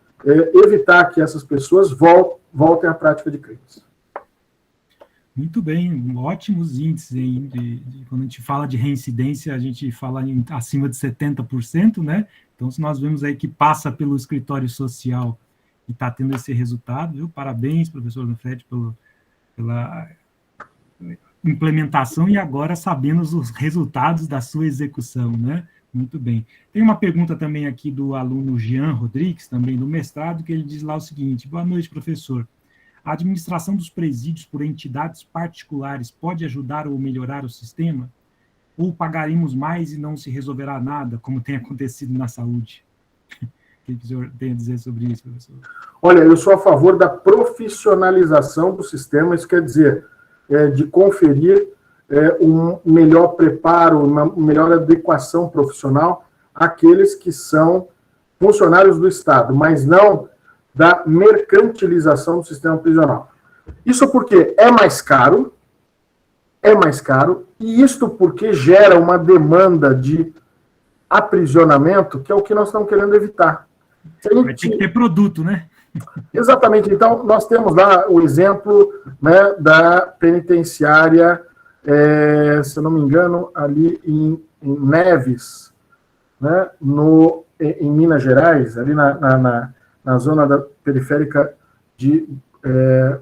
evitar que essas pessoas voltem à prática de crimes. Muito bem, ótimos índices aí. Quando a gente fala de reincidência, a gente fala acima de 70%, né? Então, se nós vemos aí que passa pelo escritório social e está tendo esse resultado, viu? Parabéns, professor Lanfredi, pela implementação e agora sabemos os resultados da sua execução, né? Muito bem. Tem uma pergunta também aqui do aluno Jean Rodrigues, também do mestrado, que ele diz lá o seguinte: boa noite, professor. A administração dos presídios por entidades particulares pode ajudar ou melhorar o sistema? Ou pagaremos mais e não se resolverá nada, como tem acontecido na saúde? O que o senhor tem a dizer sobre isso, professor? Olha, eu sou a favor da profissionalização do sistema, isso quer dizer, de conferir um melhor preparo, uma melhor adequação profissional àqueles que são funcionários do Estado, mas não da mercantilização do sistema prisional. Isso porque é mais caro, e isto porque gera uma demanda de aprisionamento, que é o que nós estamos querendo evitar. Vai ter que ter produto, né? Exatamente. Então, nós temos lá o exemplo, né, da penitenciária, se eu não me engano, ali em Neves, né, em Minas Gerais, ali na zona periférica de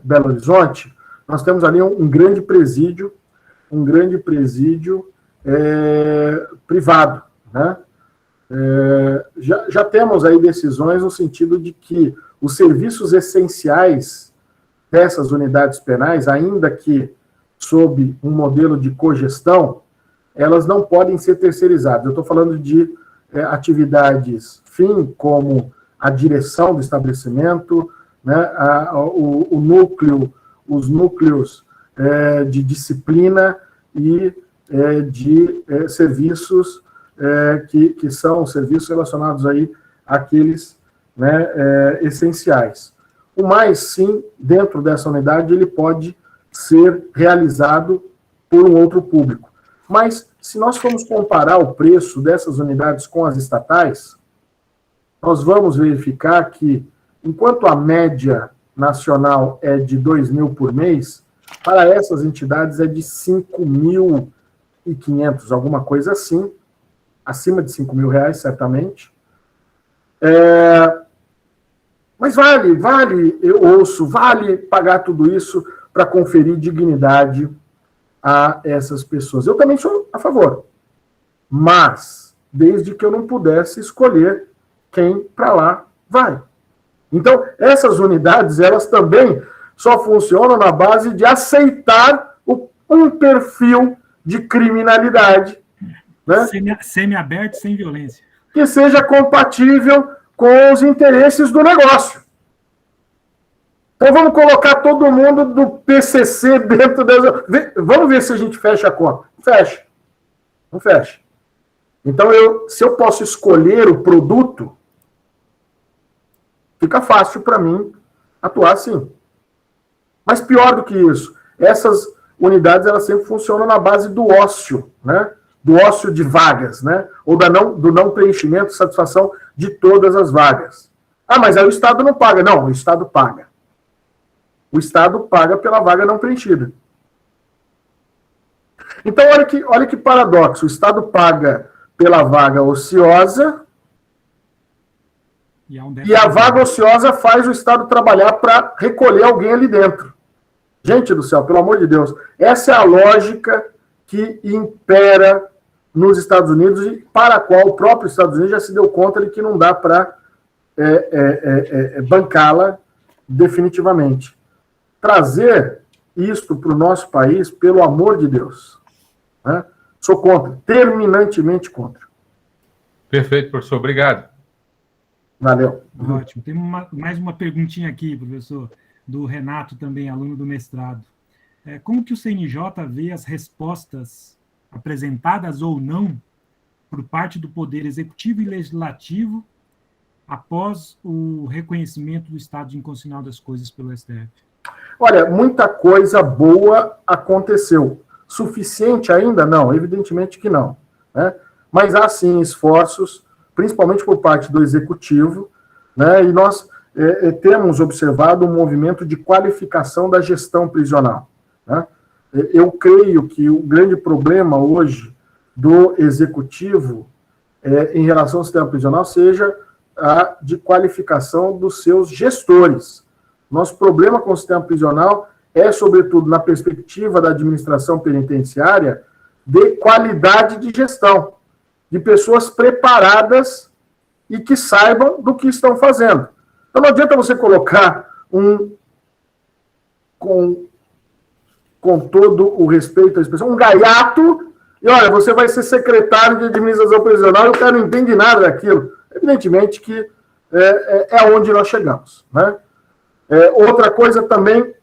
Belo Horizonte. Nós temos ali um grande presídio privado, né? Já temos aí decisões no sentido de que os serviços essenciais dessas unidades penais, ainda que sob um modelo de cogestão, elas não podem ser terceirizadas. Eu estou falando de atividades fim, como a direção do estabelecimento, né, os núcleos de disciplina e de serviços que são serviços relacionados aí àqueles, né, essenciais. O mais, sim, dentro dessa unidade, ele pode ser realizado por um outro público. Mas, se nós formos comparar o preço dessas unidades com as estatais, nós vamos verificar que, enquanto a média nacional é de 2.000 por mês, para essas entidades é de 5.500, alguma coisa assim, acima de R$5.000, certamente. Mas vale pagar tudo isso para conferir dignidade a essas pessoas. Eu também sou a favor, mas desde que eu não pudesse escolher quem para lá vai. Então, essas unidades, elas também só funcionam na base de aceitar um perfil de criminalidade, né, semi-aberto, sem violência, que seja compatível com os interesses do negócio. Então, vamos colocar todo mundo do PCC dentro das... Vamos ver se a gente fecha a conta. Fecha. Não fecha. Então, se eu posso escolher o produto, fica fácil para mim atuar assim. Mas pior do que isso, essas unidades, elas sempre funcionam na base do ócio, né? Do ócio de vagas, né? Ou do não preenchimento, satisfação de todas as vagas. Ah, mas aí o Estado não paga. Não, o Estado paga. O Estado paga pela vaga não preenchida. Então, olha que paradoxo. O Estado paga pela vaga ociosa e a vaga ociosa faz o Estado trabalhar para recolher alguém ali dentro. Gente do céu, pelo amor de Deus. Essa é a lógica que impera nos Estados Unidos e para a qual o próprio Estados Unidos já se deu conta de que não dá para bancá-la definitivamente. Trazer isto para o nosso país, pelo amor de Deus, né? Sou contra, terminantemente contra. Perfeito, professor. Obrigado. Valeu. Ótimo. Tem mais uma perguntinha aqui, professor, do Renato também, aluno do mestrado. Como que o CNJ vê as respostas apresentadas ou não por parte do Poder Executivo e Legislativo após o reconhecimento do estado de inconstitucional das coisas pelo STF? Olha, muita coisa boa aconteceu. Suficiente ainda? Não, evidentemente que não, né? Mas há sim esforços, principalmente por parte do Executivo, né? E nós temos observado um movimento de qualificação da gestão prisional, né? Eu creio que o grande problema hoje do Executivo em relação ao sistema prisional seja a de qualificação dos seus gestores. Nosso problema com o sistema prisional é, sobretudo, na perspectiva da administração penitenciária, de qualidade de gestão. de pessoas preparadas e que saibam do que estão fazendo. Então, não adianta você colocar com todo o respeito à expressão, um gaiato, e olha, você vai ser secretário de administração prisional, e o cara não entende nada daquilo. Evidentemente que é onde nós chegamos, né? Outra coisa também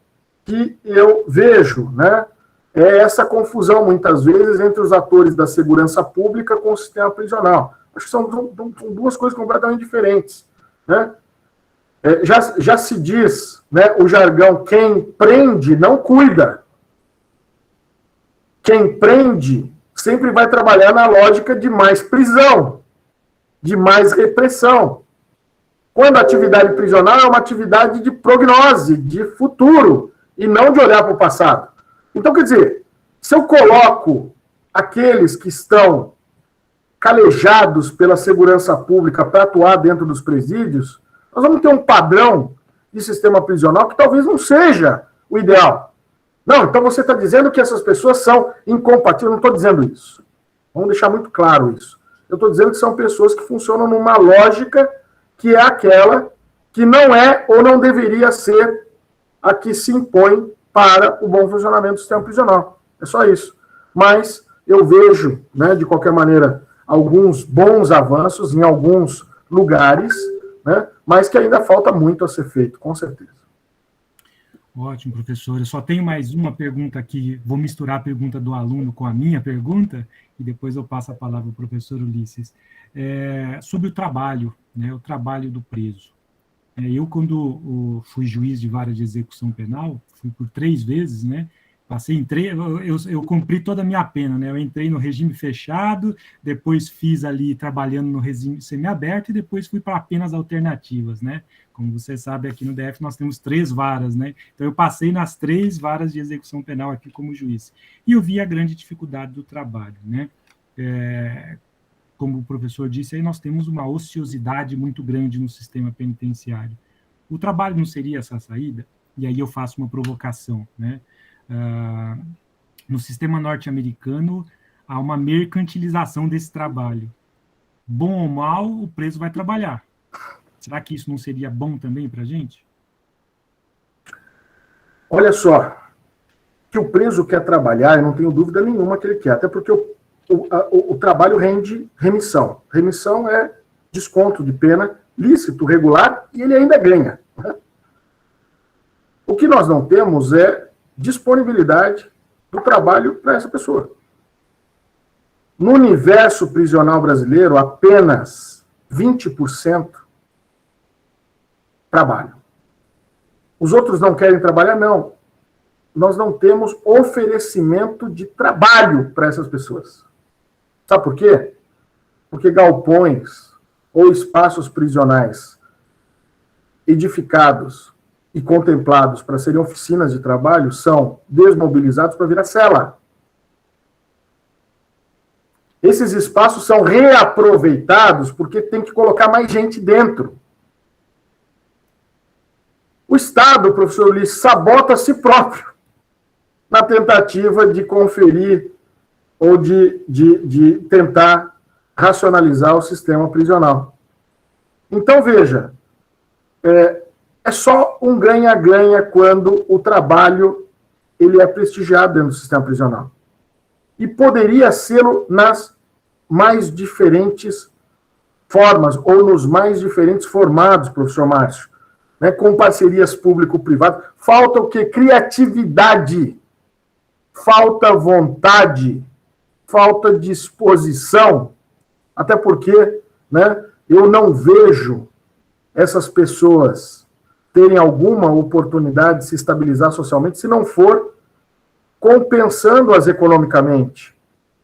que eu vejo, né, é essa confusão, muitas vezes, entre os atores da segurança pública com o sistema prisional. Acho que são duas coisas completamente diferentes, né? Já se diz, né, o jargão, quem prende não cuida. Quem prende sempre vai trabalhar na lógica de mais prisão, de mais repressão. Quando a atividade prisional é uma atividade de prognose, de futuro, e não de olhar para o passado. Então, quer dizer, se eu coloco aqueles que estão calejados pela segurança pública para atuar dentro dos presídios, nós vamos ter um padrão de sistema prisional que talvez não seja o ideal. Não, então você está dizendo que essas pessoas são incompatíveis. Eu não estou dizendo isso. Vamos deixar muito claro isso. Eu estou dizendo que são pessoas que funcionam numa lógica que é aquela que não é ou não deveria ser a que se impõe para o bom funcionamento do sistema prisional. É só isso. Mas eu vejo, né, de qualquer maneira, alguns bons avanços em alguns lugares, né, mas que ainda falta muito a ser feito, com certeza. Ótimo, professor. Eu só tenho mais uma pergunta aqui. Vou misturar a pergunta do aluno com a minha pergunta e depois eu passo a palavra ao professor Ulisses. Sobre o trabalho, né, o trabalho do preso. Eu, quando fui juiz de vara de execução penal, fui por 3 vezes, né? Passei eu cumpri toda a minha pena, né? Eu entrei no regime fechado, depois fiz ali trabalhando no regime semiaberto e depois fui para penas alternativas, né? Como você sabe, aqui no DF nós temos 3 varas, né? Então eu passei nas 3 varas de execução penal aqui como juiz. E eu vi a grande dificuldade do trabalho, né? Como o professor disse, aí nós temos uma ociosidade muito grande no sistema penitenciário. O trabalho não seria essa saída? E aí eu faço uma provocação, né? No sistema norte-americano, há uma mercantilização desse trabalho. Bom ou mal, o preso vai trabalhar. Será que isso não seria bom também para a gente? Olha só, que o preso quer trabalhar, eu não tenho dúvida nenhuma que ele quer, até porque o trabalho rende remissão. Remissão é desconto de pena lícito, regular, e ele ainda ganha. Né? O que nós não temos é disponibilidade do trabalho para essa pessoa. No universo prisional brasileiro, apenas 20% trabalham. Os outros não querem trabalhar? Não. Nós não temos oferecimento de trabalho para essas pessoas. Sabe por quê? Porque galpões ou espaços prisionais edificados e contemplados para serem oficinas de trabalho são desmobilizados para virar cela. Esses espaços são reaproveitados porque tem que colocar mais gente dentro. O Estado, professor Ulisses, sabota a si próprio na tentativa de conferir ou de tentar racionalizar o sistema prisional. Então, veja, é só um ganha-ganha quando o trabalho ele é prestigiado dentro do sistema prisional. E poderia ser nas mais diferentes formas, ou nos mais diferentes formatos, professor Márcio, né, com parcerias público-privadas. Falta o quê? Criatividade, falta vontade, falta disposição, até porque, né, eu não vejo essas pessoas terem alguma oportunidade de se estabilizar socialmente se não for compensando-as economicamente,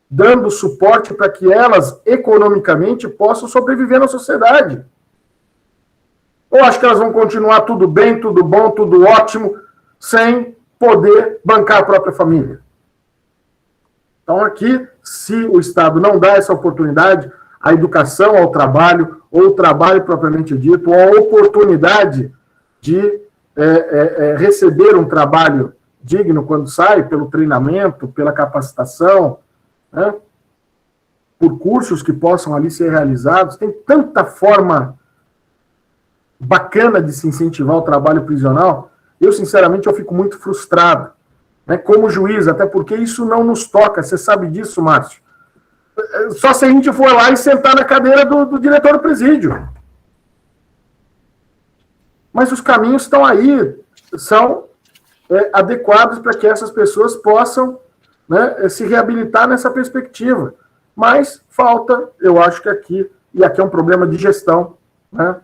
dando suporte para que elas economicamente possam sobreviver na sociedade. Ou acho que elas vão continuar tudo bem, tudo bom, tudo ótimo, sem poder bancar a própria família. Então aqui, se o Estado não dá essa oportunidade, a educação ao trabalho, ou o trabalho propriamente dito, ou a oportunidade de receber um trabalho digno quando sai, pelo treinamento, pela capacitação, né? por cursos que possam ali ser realizados, tem tanta forma bacana de se incentivar o trabalho prisional. Eu, sinceramente, eu fico muito frustrado, né, como juiz, até porque isso não nos toca, você sabe disso, Márcio. Só se a gente for lá e sentar na cadeira do diretor do presídio. Mas os caminhos estão aí, são adequados para que essas pessoas possam, né, se reabilitar nessa perspectiva. Mas falta, eu acho que aqui, e aqui é um problema de gestão, né?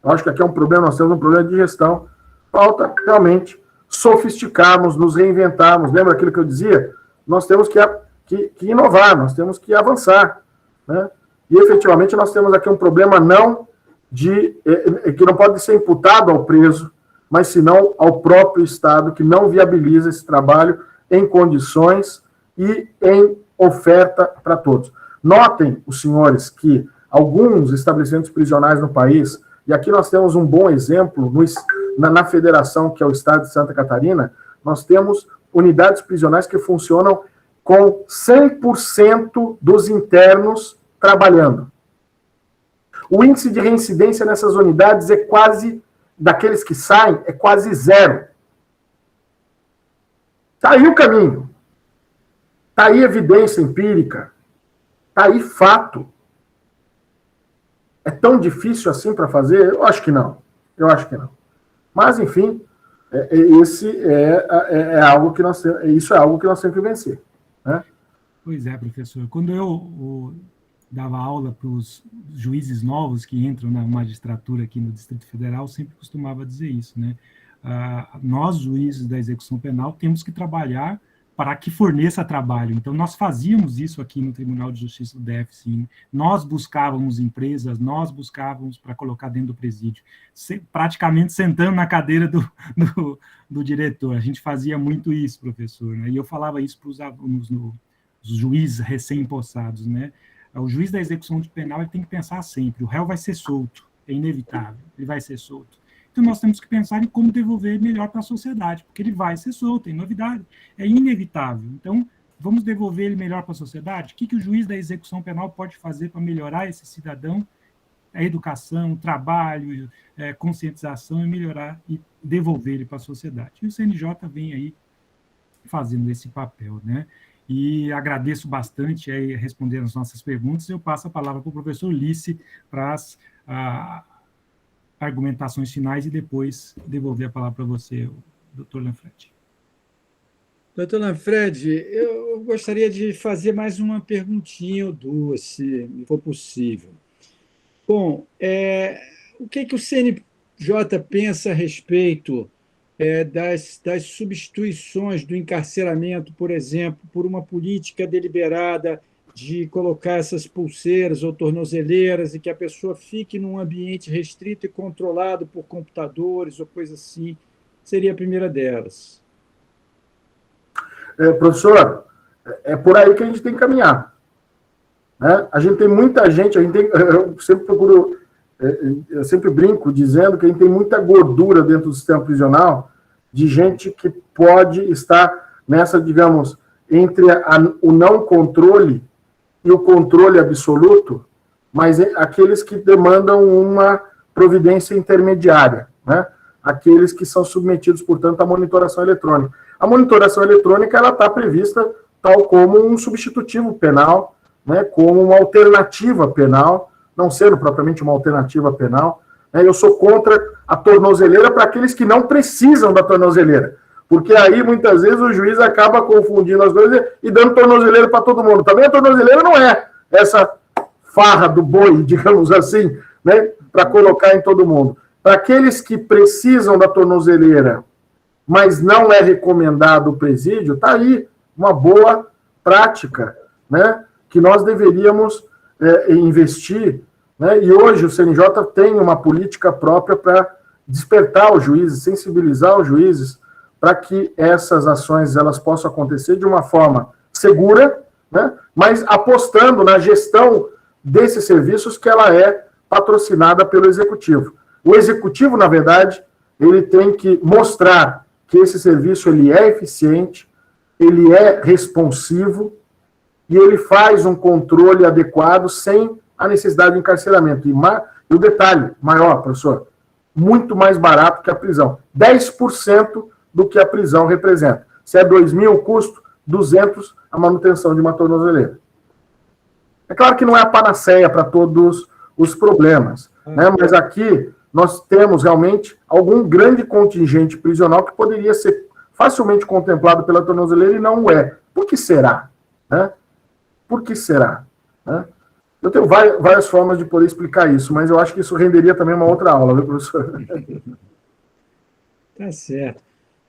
Eu acho que aqui é um problema, nós temos um problema de gestão. Falta realmente sofisticarmos, nos reinventarmos. Lembra aquilo que eu dizia? Nós temos que inovar, nós temos que avançar, né? E efetivamente nós temos aqui um problema não que não pode ser imputado ao preso, mas senão ao próprio Estado, que não viabiliza esse trabalho em condições e em oferta para todos. Notem, os senhores, que alguns estabelecimentos prisionais no país, e aqui nós temos um bom exemplo na federação, que é o Estado de Santa Catarina, nós temos unidades prisionais que funcionam com 100% dos internos trabalhando. O índice de reincidência nessas unidades é quase, daqueles que saem, é quase zero. Está aí o caminho. Está aí evidência empírica. Está aí fato. É tão difícil assim para fazer? Eu acho que não. Eu acho que não. Mas, enfim, isso é algo que nós temos que vencer, né? Pois é, professor. Quando eu dava aula para os juízes novos que entram na magistratura aqui no Distrito Federal, sempre costumava dizer isso, né? Nós, juízes da execução penal, temos que trabalhar para que forneça trabalho. Então, nós fazíamos isso aqui no Tribunal de Justiça do DF, sim. Nós buscávamos empresas, nós buscávamos para colocar dentro do presídio, praticamente sentando na cadeira do diretor. A gente fazia muito isso, professor, né? E eu falava isso para os alunos, os juízes recém-empossados, né? O juiz da execução de penal, ele tem que pensar sempre, o réu vai ser solto, é inevitável, ele vai ser solto. Então, nós temos que pensar em como devolver melhor para a sociedade, porque ele vai ser solto, tem novidade, é inevitável. Então, vamos devolver ele melhor para a sociedade? O que o juiz da execução penal pode fazer para melhorar esse cidadão? A educação, o trabalho, conscientização e melhorar e devolver ele para a sociedade. E o CNJ vem aí fazendo esse papel, né? E agradeço bastante aí responder as nossas perguntas. Eu passo a palavra para o professor Ulisses para as argumentações finais e depois devolver a palavra para você, doutor Lanfredi. Doutor Lanfredi, eu gostaria de fazer mais uma perguntinha ou duas, se for possível. Bom, o que o CNJ pensa a respeito das substituições do encarceramento, por exemplo, por uma política deliberada de colocar essas pulseiras ou tornozeleiras e que a pessoa fique num ambiente restrito e controlado por computadores ou coisa assim? Seria a primeira delas. Professor, é por aí que a gente tem que caminhar, né? A gente tem muita gente, eu sempre procuro, eu sempre brinco dizendo que a gente tem muita gordura dentro do sistema prisional de gente que pode estar nessa, digamos, entre o não controle e o controle absoluto, mas aqueles que demandam uma providência intermediária, né? Aqueles que são submetidos, portanto, à monitoração eletrônica. A monitoração eletrônica ela está prevista tal como um substitutivo penal, né? Como uma alternativa penal, não sendo propriamente uma alternativa penal, né? Eu sou contra a tornozeleira para aqueles que não precisam da tornozeleira, porque aí, muitas vezes, o juiz acaba confundindo as coisas e dando tornozeleira para todo mundo. Também a tornozeleira não é essa farra do boi, digamos assim, né, para colocar em todo mundo. Para aqueles que precisam da tornozeleira, mas não é recomendado o presídio, está aí uma boa prática, né, que nós deveríamos investir, né, e hoje o CNJ tem uma política própria para despertar os juízes, sensibilizar os juízes, para que essas ações elas possam acontecer de uma forma segura, né, mas apostando na gestão desses serviços que ela é patrocinada pelo Executivo. O Executivo, na verdade, ele tem que mostrar que esse serviço ele é eficiente, ele é responsivo, e ele faz um controle adequado sem a necessidade de encarceramento. E o detalhe maior, professor, muito mais barato que a prisão. 10% do que a prisão representa. Se é 2.000 o custo, 200 a manutenção de uma tornozeleira. É claro que não é a panaceia para todos os problemas, né? Mas aqui nós temos realmente algum grande contingente prisional que poderia ser facilmente contemplado pela tornozeleira e não é. Por que será? Né? Por que será? Né? Eu tenho várias formas de poder explicar isso, mas eu acho que isso renderia também uma outra aula, viu, professor? Tá certo.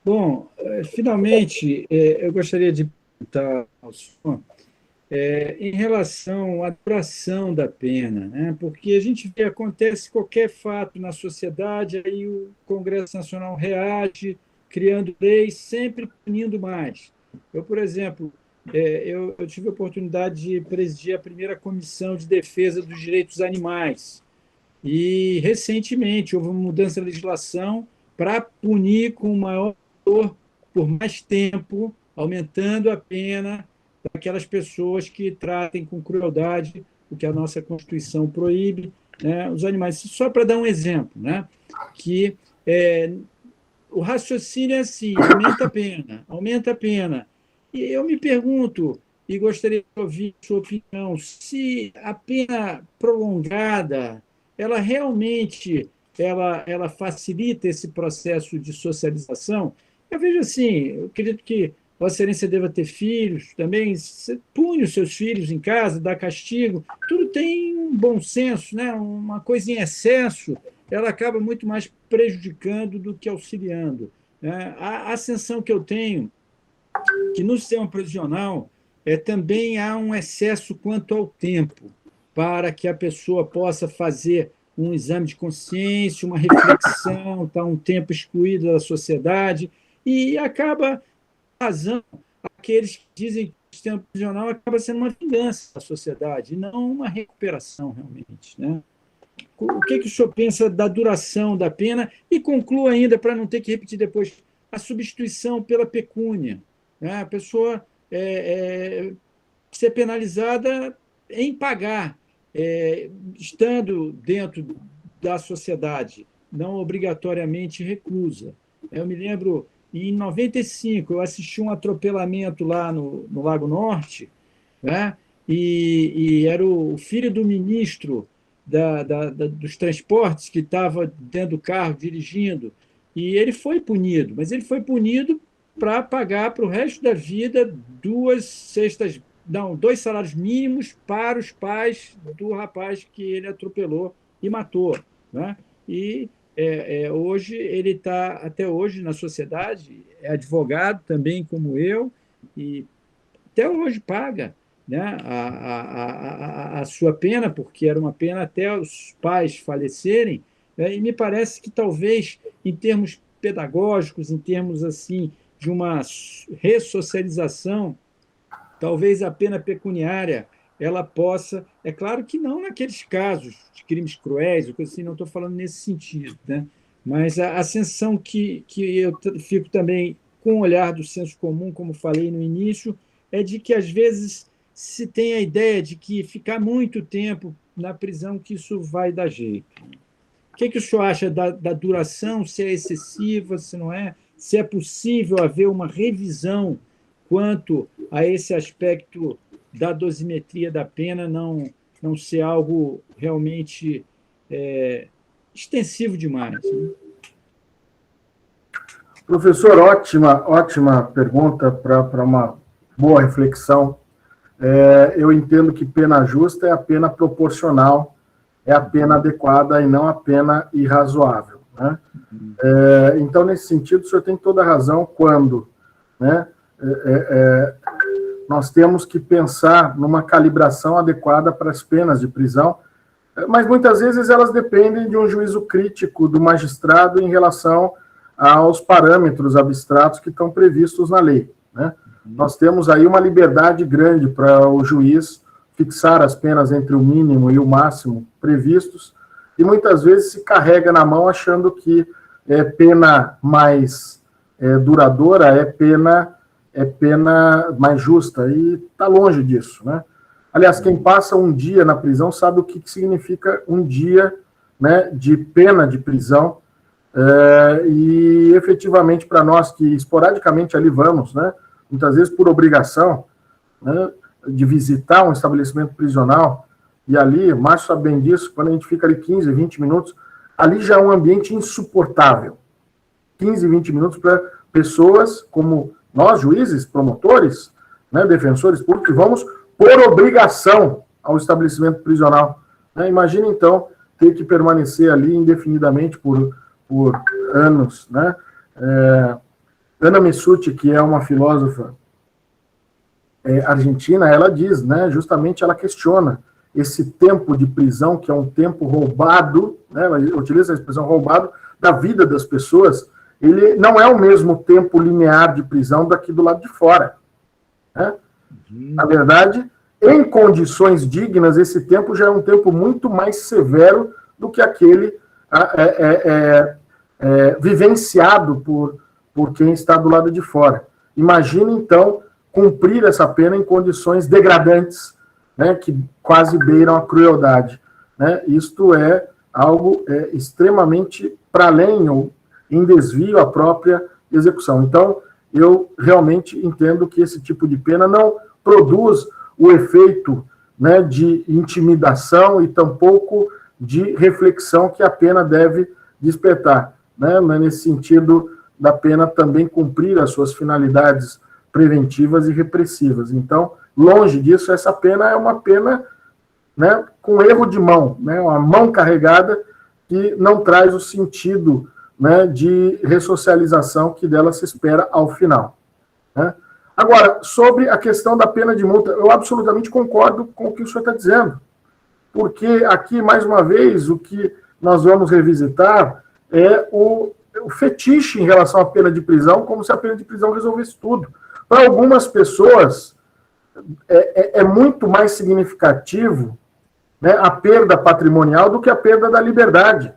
Bom, finalmente, eu gostaria de perguntar ao senhor em relação à duração da pena, né? Porque a gente vê, acontece qualquer fato na sociedade, aí o Congresso Nacional reage, criando leis, sempre punindo mais. Eu, por exemplo, eu tive a oportunidade de presidir a primeira Comissão de Defesa dos Direitos Animais, e, recentemente, houve uma mudança na legislação para punir com maior dor por mais tempo, aumentando a pena para aquelas pessoas que tratem com crueldade, o que a nossa Constituição proíbe, né, os animais. Só para dar um exemplo, né, que o raciocínio é assim, aumenta a pena. E eu me pergunto, e gostaria de ouvir a sua opinião, se a pena prolongada, ela realmente ela facilita esse processo de socialização. Eu vejo assim, eu acredito que Vossa Excelência deva ter filhos também, você pune os seus filhos em casa, dá castigo, tudo tem um bom senso, né? Uma coisa em excesso, ela acaba muito mais prejudicando do que auxiliando, né? A sensação que eu tenho que no sistema prisional também há um excesso quanto ao tempo, para que a pessoa possa fazer um exame de consciência, uma reflexão, está um tempo excluído da sociedade, e acaba razão aqueles que dizem que o sistema prisional acaba sendo uma vingança da sociedade, e não uma recuperação, realmente, né? O que o senhor pensa da duração da pena? E concluo ainda, para não ter que repetir depois, a substituição pela pecúnia, né? A pessoa ser penalizada em pagar, estando dentro da sociedade, não obrigatoriamente reclusa. Eu me lembro, em 95, eu assisti um atropelamento lá no Lago Norte, né? E era o filho do ministro dos transportes que estava dentro do carro dirigindo, e ele foi punido, mas ele foi punido para pagar para o resto da vida 2 salários mínimos para os pais do rapaz que ele atropelou e matou, né? E hoje ele está, até hoje, na sociedade, é advogado também, como eu, e até hoje paga, né, a sua pena, porque era uma pena até os pais falecerem, né? E me parece que talvez, em termos pedagógicos, em termos assim de uma ressocialização, talvez a pena pecuniária ela possa, é claro que não naqueles casos de crimes cruéis, ou coisa assim, não estou falando nesse sentido, né? Mas a sensação que eu fico também com o olhar do senso comum, como falei no início, é de que, às vezes, se tem a ideia de que ficar muito tempo na prisão, que isso vai dar jeito. O que o senhor acha da duração, se é excessiva, se não é? Se é possível haver uma revisão quanto a esse aspecto da dosimetria da pena não ser algo realmente extensivo demais, né? Professor, ótima pergunta para uma boa reflexão. Eu entendo que pena justa é a pena proporcional, é a pena adequada e não a pena irrazoável, né? Então, nesse sentido, o senhor tem toda a razão quando, né, nós temos que pensar numa calibração adequada para as penas de prisão, mas muitas vezes elas dependem de um juízo crítico do magistrado em relação aos parâmetros abstratos que estão previstos na lei, né? Nós temos aí uma liberdade grande para o juiz fixar as penas entre o mínimo e o máximo previstos, e muitas vezes se carrega na mão achando que pena mais duradoura é pena pena mais justa, e está longe disso, né? Aliás, quem passa um dia na prisão sabe o que significa um dia, né, de pena de prisão, e efetivamente para nós que esporadicamente ali vamos, né, muitas vezes por obrigação, né, de visitar um estabelecimento prisional, e ali, o Márcio sabe bem disso, quando a gente fica ali 15, 20 minutos, ali já é um ambiente insuportável. 15, 20 minutos para pessoas como nós, juízes, promotores, né, defensores públicos, vamos por obrigação ao estabelecimento prisional. Né? Imagina, então, ter que permanecer ali indefinidamente por anos. Né? Ana Messutti, que é uma filósofa argentina, ela diz, né, justamente ela questiona esse tempo de prisão, que é um tempo roubado, né, ela utiliza a expressão roubado, da vida das pessoas. Ele não é o mesmo tempo linear de prisão daqui do lado de fora. Né? Na verdade, em condições dignas, esse tempo já é um tempo muito mais severo do que aquele vivenciado por quem está do lado de fora. Imagine, então, cumprir essa pena em condições degradantes, né, que quase beiram a crueldade. Né? Isto é algo extremamente para além, ou em desvio à própria execução. Então, eu realmente entendo que esse tipo de pena não produz o efeito, né, de intimidação e tampouco de reflexão que a pena deve despertar. Né? Nesse sentido da pena também cumprir as suas finalidades preventivas e repressivas. Então, longe disso, essa pena é uma pena, né, com erro de mão, né, uma mão carregada que não traz o sentido, né, de ressocialização que dela se espera ao final. Né? Agora, sobre a questão da pena de multa, eu absolutamente concordo com o que o senhor está dizendo, porque aqui, mais uma vez, o que nós vamos revisitar é o fetiche em relação à pena de prisão, como se a pena de prisão resolvesse tudo. Para algumas pessoas, é muito mais significativo, né, a perda patrimonial do que a perda da liberdade.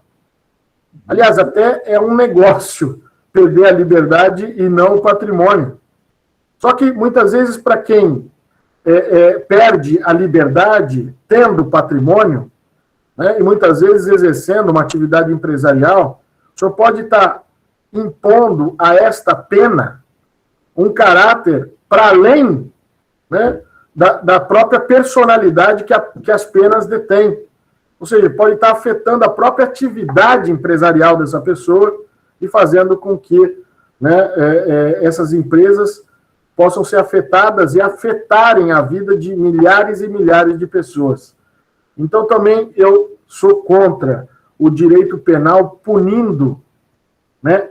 Aliás, até é um negócio perder a liberdade e não o patrimônio. Só que, muitas vezes, para quem perde a liberdade tendo patrimônio, né, e muitas vezes exercendo uma atividade empresarial, o senhor pode estar impondo a esta pena um caráter para além, né, da própria personalidade que as penas detêm. Ou seja, pode estar afetando a própria atividade empresarial dessa pessoa e fazendo com que, né, essas empresas possam ser afetadas e afetarem a vida de milhares e milhares de pessoas. Então, também eu sou contra o direito penal punindo, né,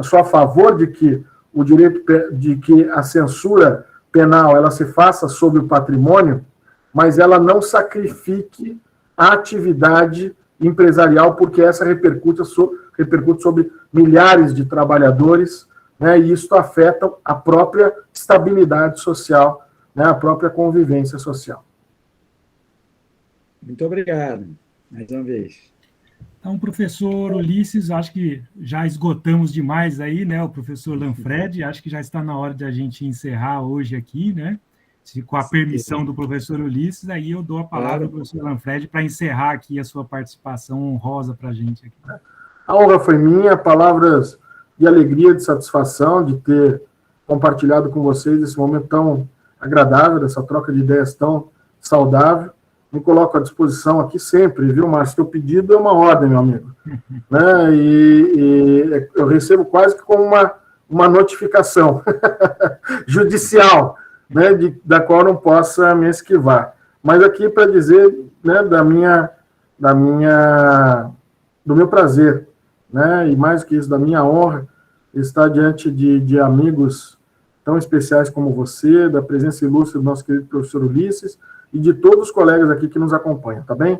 sou a favor de que o direito de que a censura penal ela se faça sobre o patrimônio, mas ela não sacrifique a atividade empresarial, porque essa repercute sobre milhares de trabalhadores, né, e isso afeta a própria estabilidade social, né, a própria convivência social. Muito obrigado, mais uma vez. Então, professor Ulisses, acho que já esgotamos demais aí, né, o professor Lanfredi, acho que já está na hora de a gente encerrar hoje aqui, né, com a permissão do professor Ulisses, aí eu dou a palavra ao professor Lanfredi para encerrar aqui a sua participação honrosa para a gente aqui. A honra foi minha, palavras de alegria, de satisfação, de ter compartilhado com vocês esse momento tão agradável, essa troca de ideias tão saudável. Me coloco à disposição aqui sempre, viu, Márcio? Teu pedido é uma ordem, meu amigo. Né? E eu recebo quase que como uma notificação judicial, né, da qual não possa me esquivar. Mas aqui para dizer, né, do meu prazer, né, e mais que isso, da minha honra, estar diante de amigos tão especiais como você, da presença ilustre do nosso querido professor Ulisses, e de todos os colegas aqui que nos acompanham, tá bem?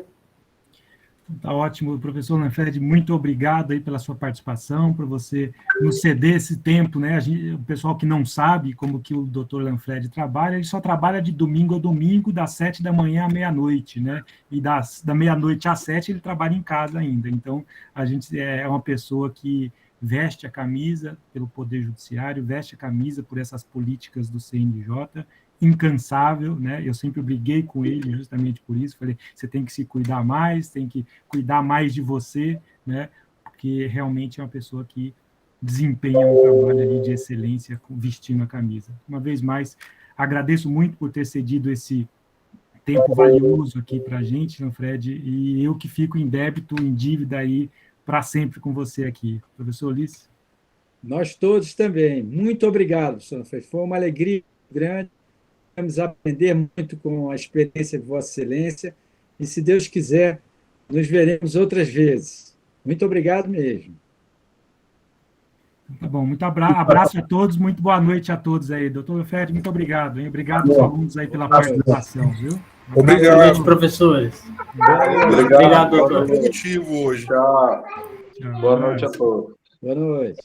Tá ótimo, professor Lanfredi, muito obrigado aí pela sua participação, por você nos ceder esse tempo, né? O pessoal que não sabe como que o doutor Lanfredi trabalha, ele só trabalha de domingo a domingo, das 7 da manhã à meia-noite, né? E da meia-noite às 7 ele trabalha em casa ainda, então a gente é uma pessoa que veste a camisa pelo Poder Judiciário, veste a camisa por essas políticas do CNJ, incansável, né? Eu sempre briguei com ele justamente por isso, falei, você tem que se cuidar mais, tem que cuidar mais de você, né? Porque realmente é uma pessoa que desempenha um trabalho ali de excelência vestindo a camisa. Uma vez mais, agradeço muito por ter cedido esse tempo valioso aqui para a gente, Manfred, e eu que fico em débito, em dívida aí para sempre com você aqui. Professor Ulisses? Nós todos também. Muito obrigado, professor Manfred. Foi uma alegria grande. Vamos aprender muito com a experiência de Vossa Excelência e, se Deus quiser, nos veremos outras vezes. Muito obrigado mesmo. Tá bom, muito abraço a todos, muito boa noite a todos aí. Doutor Fred, muito obrigado, hein? Obrigado aos alunos aí pela participação, viu? Obrigado, professores. Obrigado, doutor. Produtivo hoje. Tchau. Boa noite a todos. Boa noite.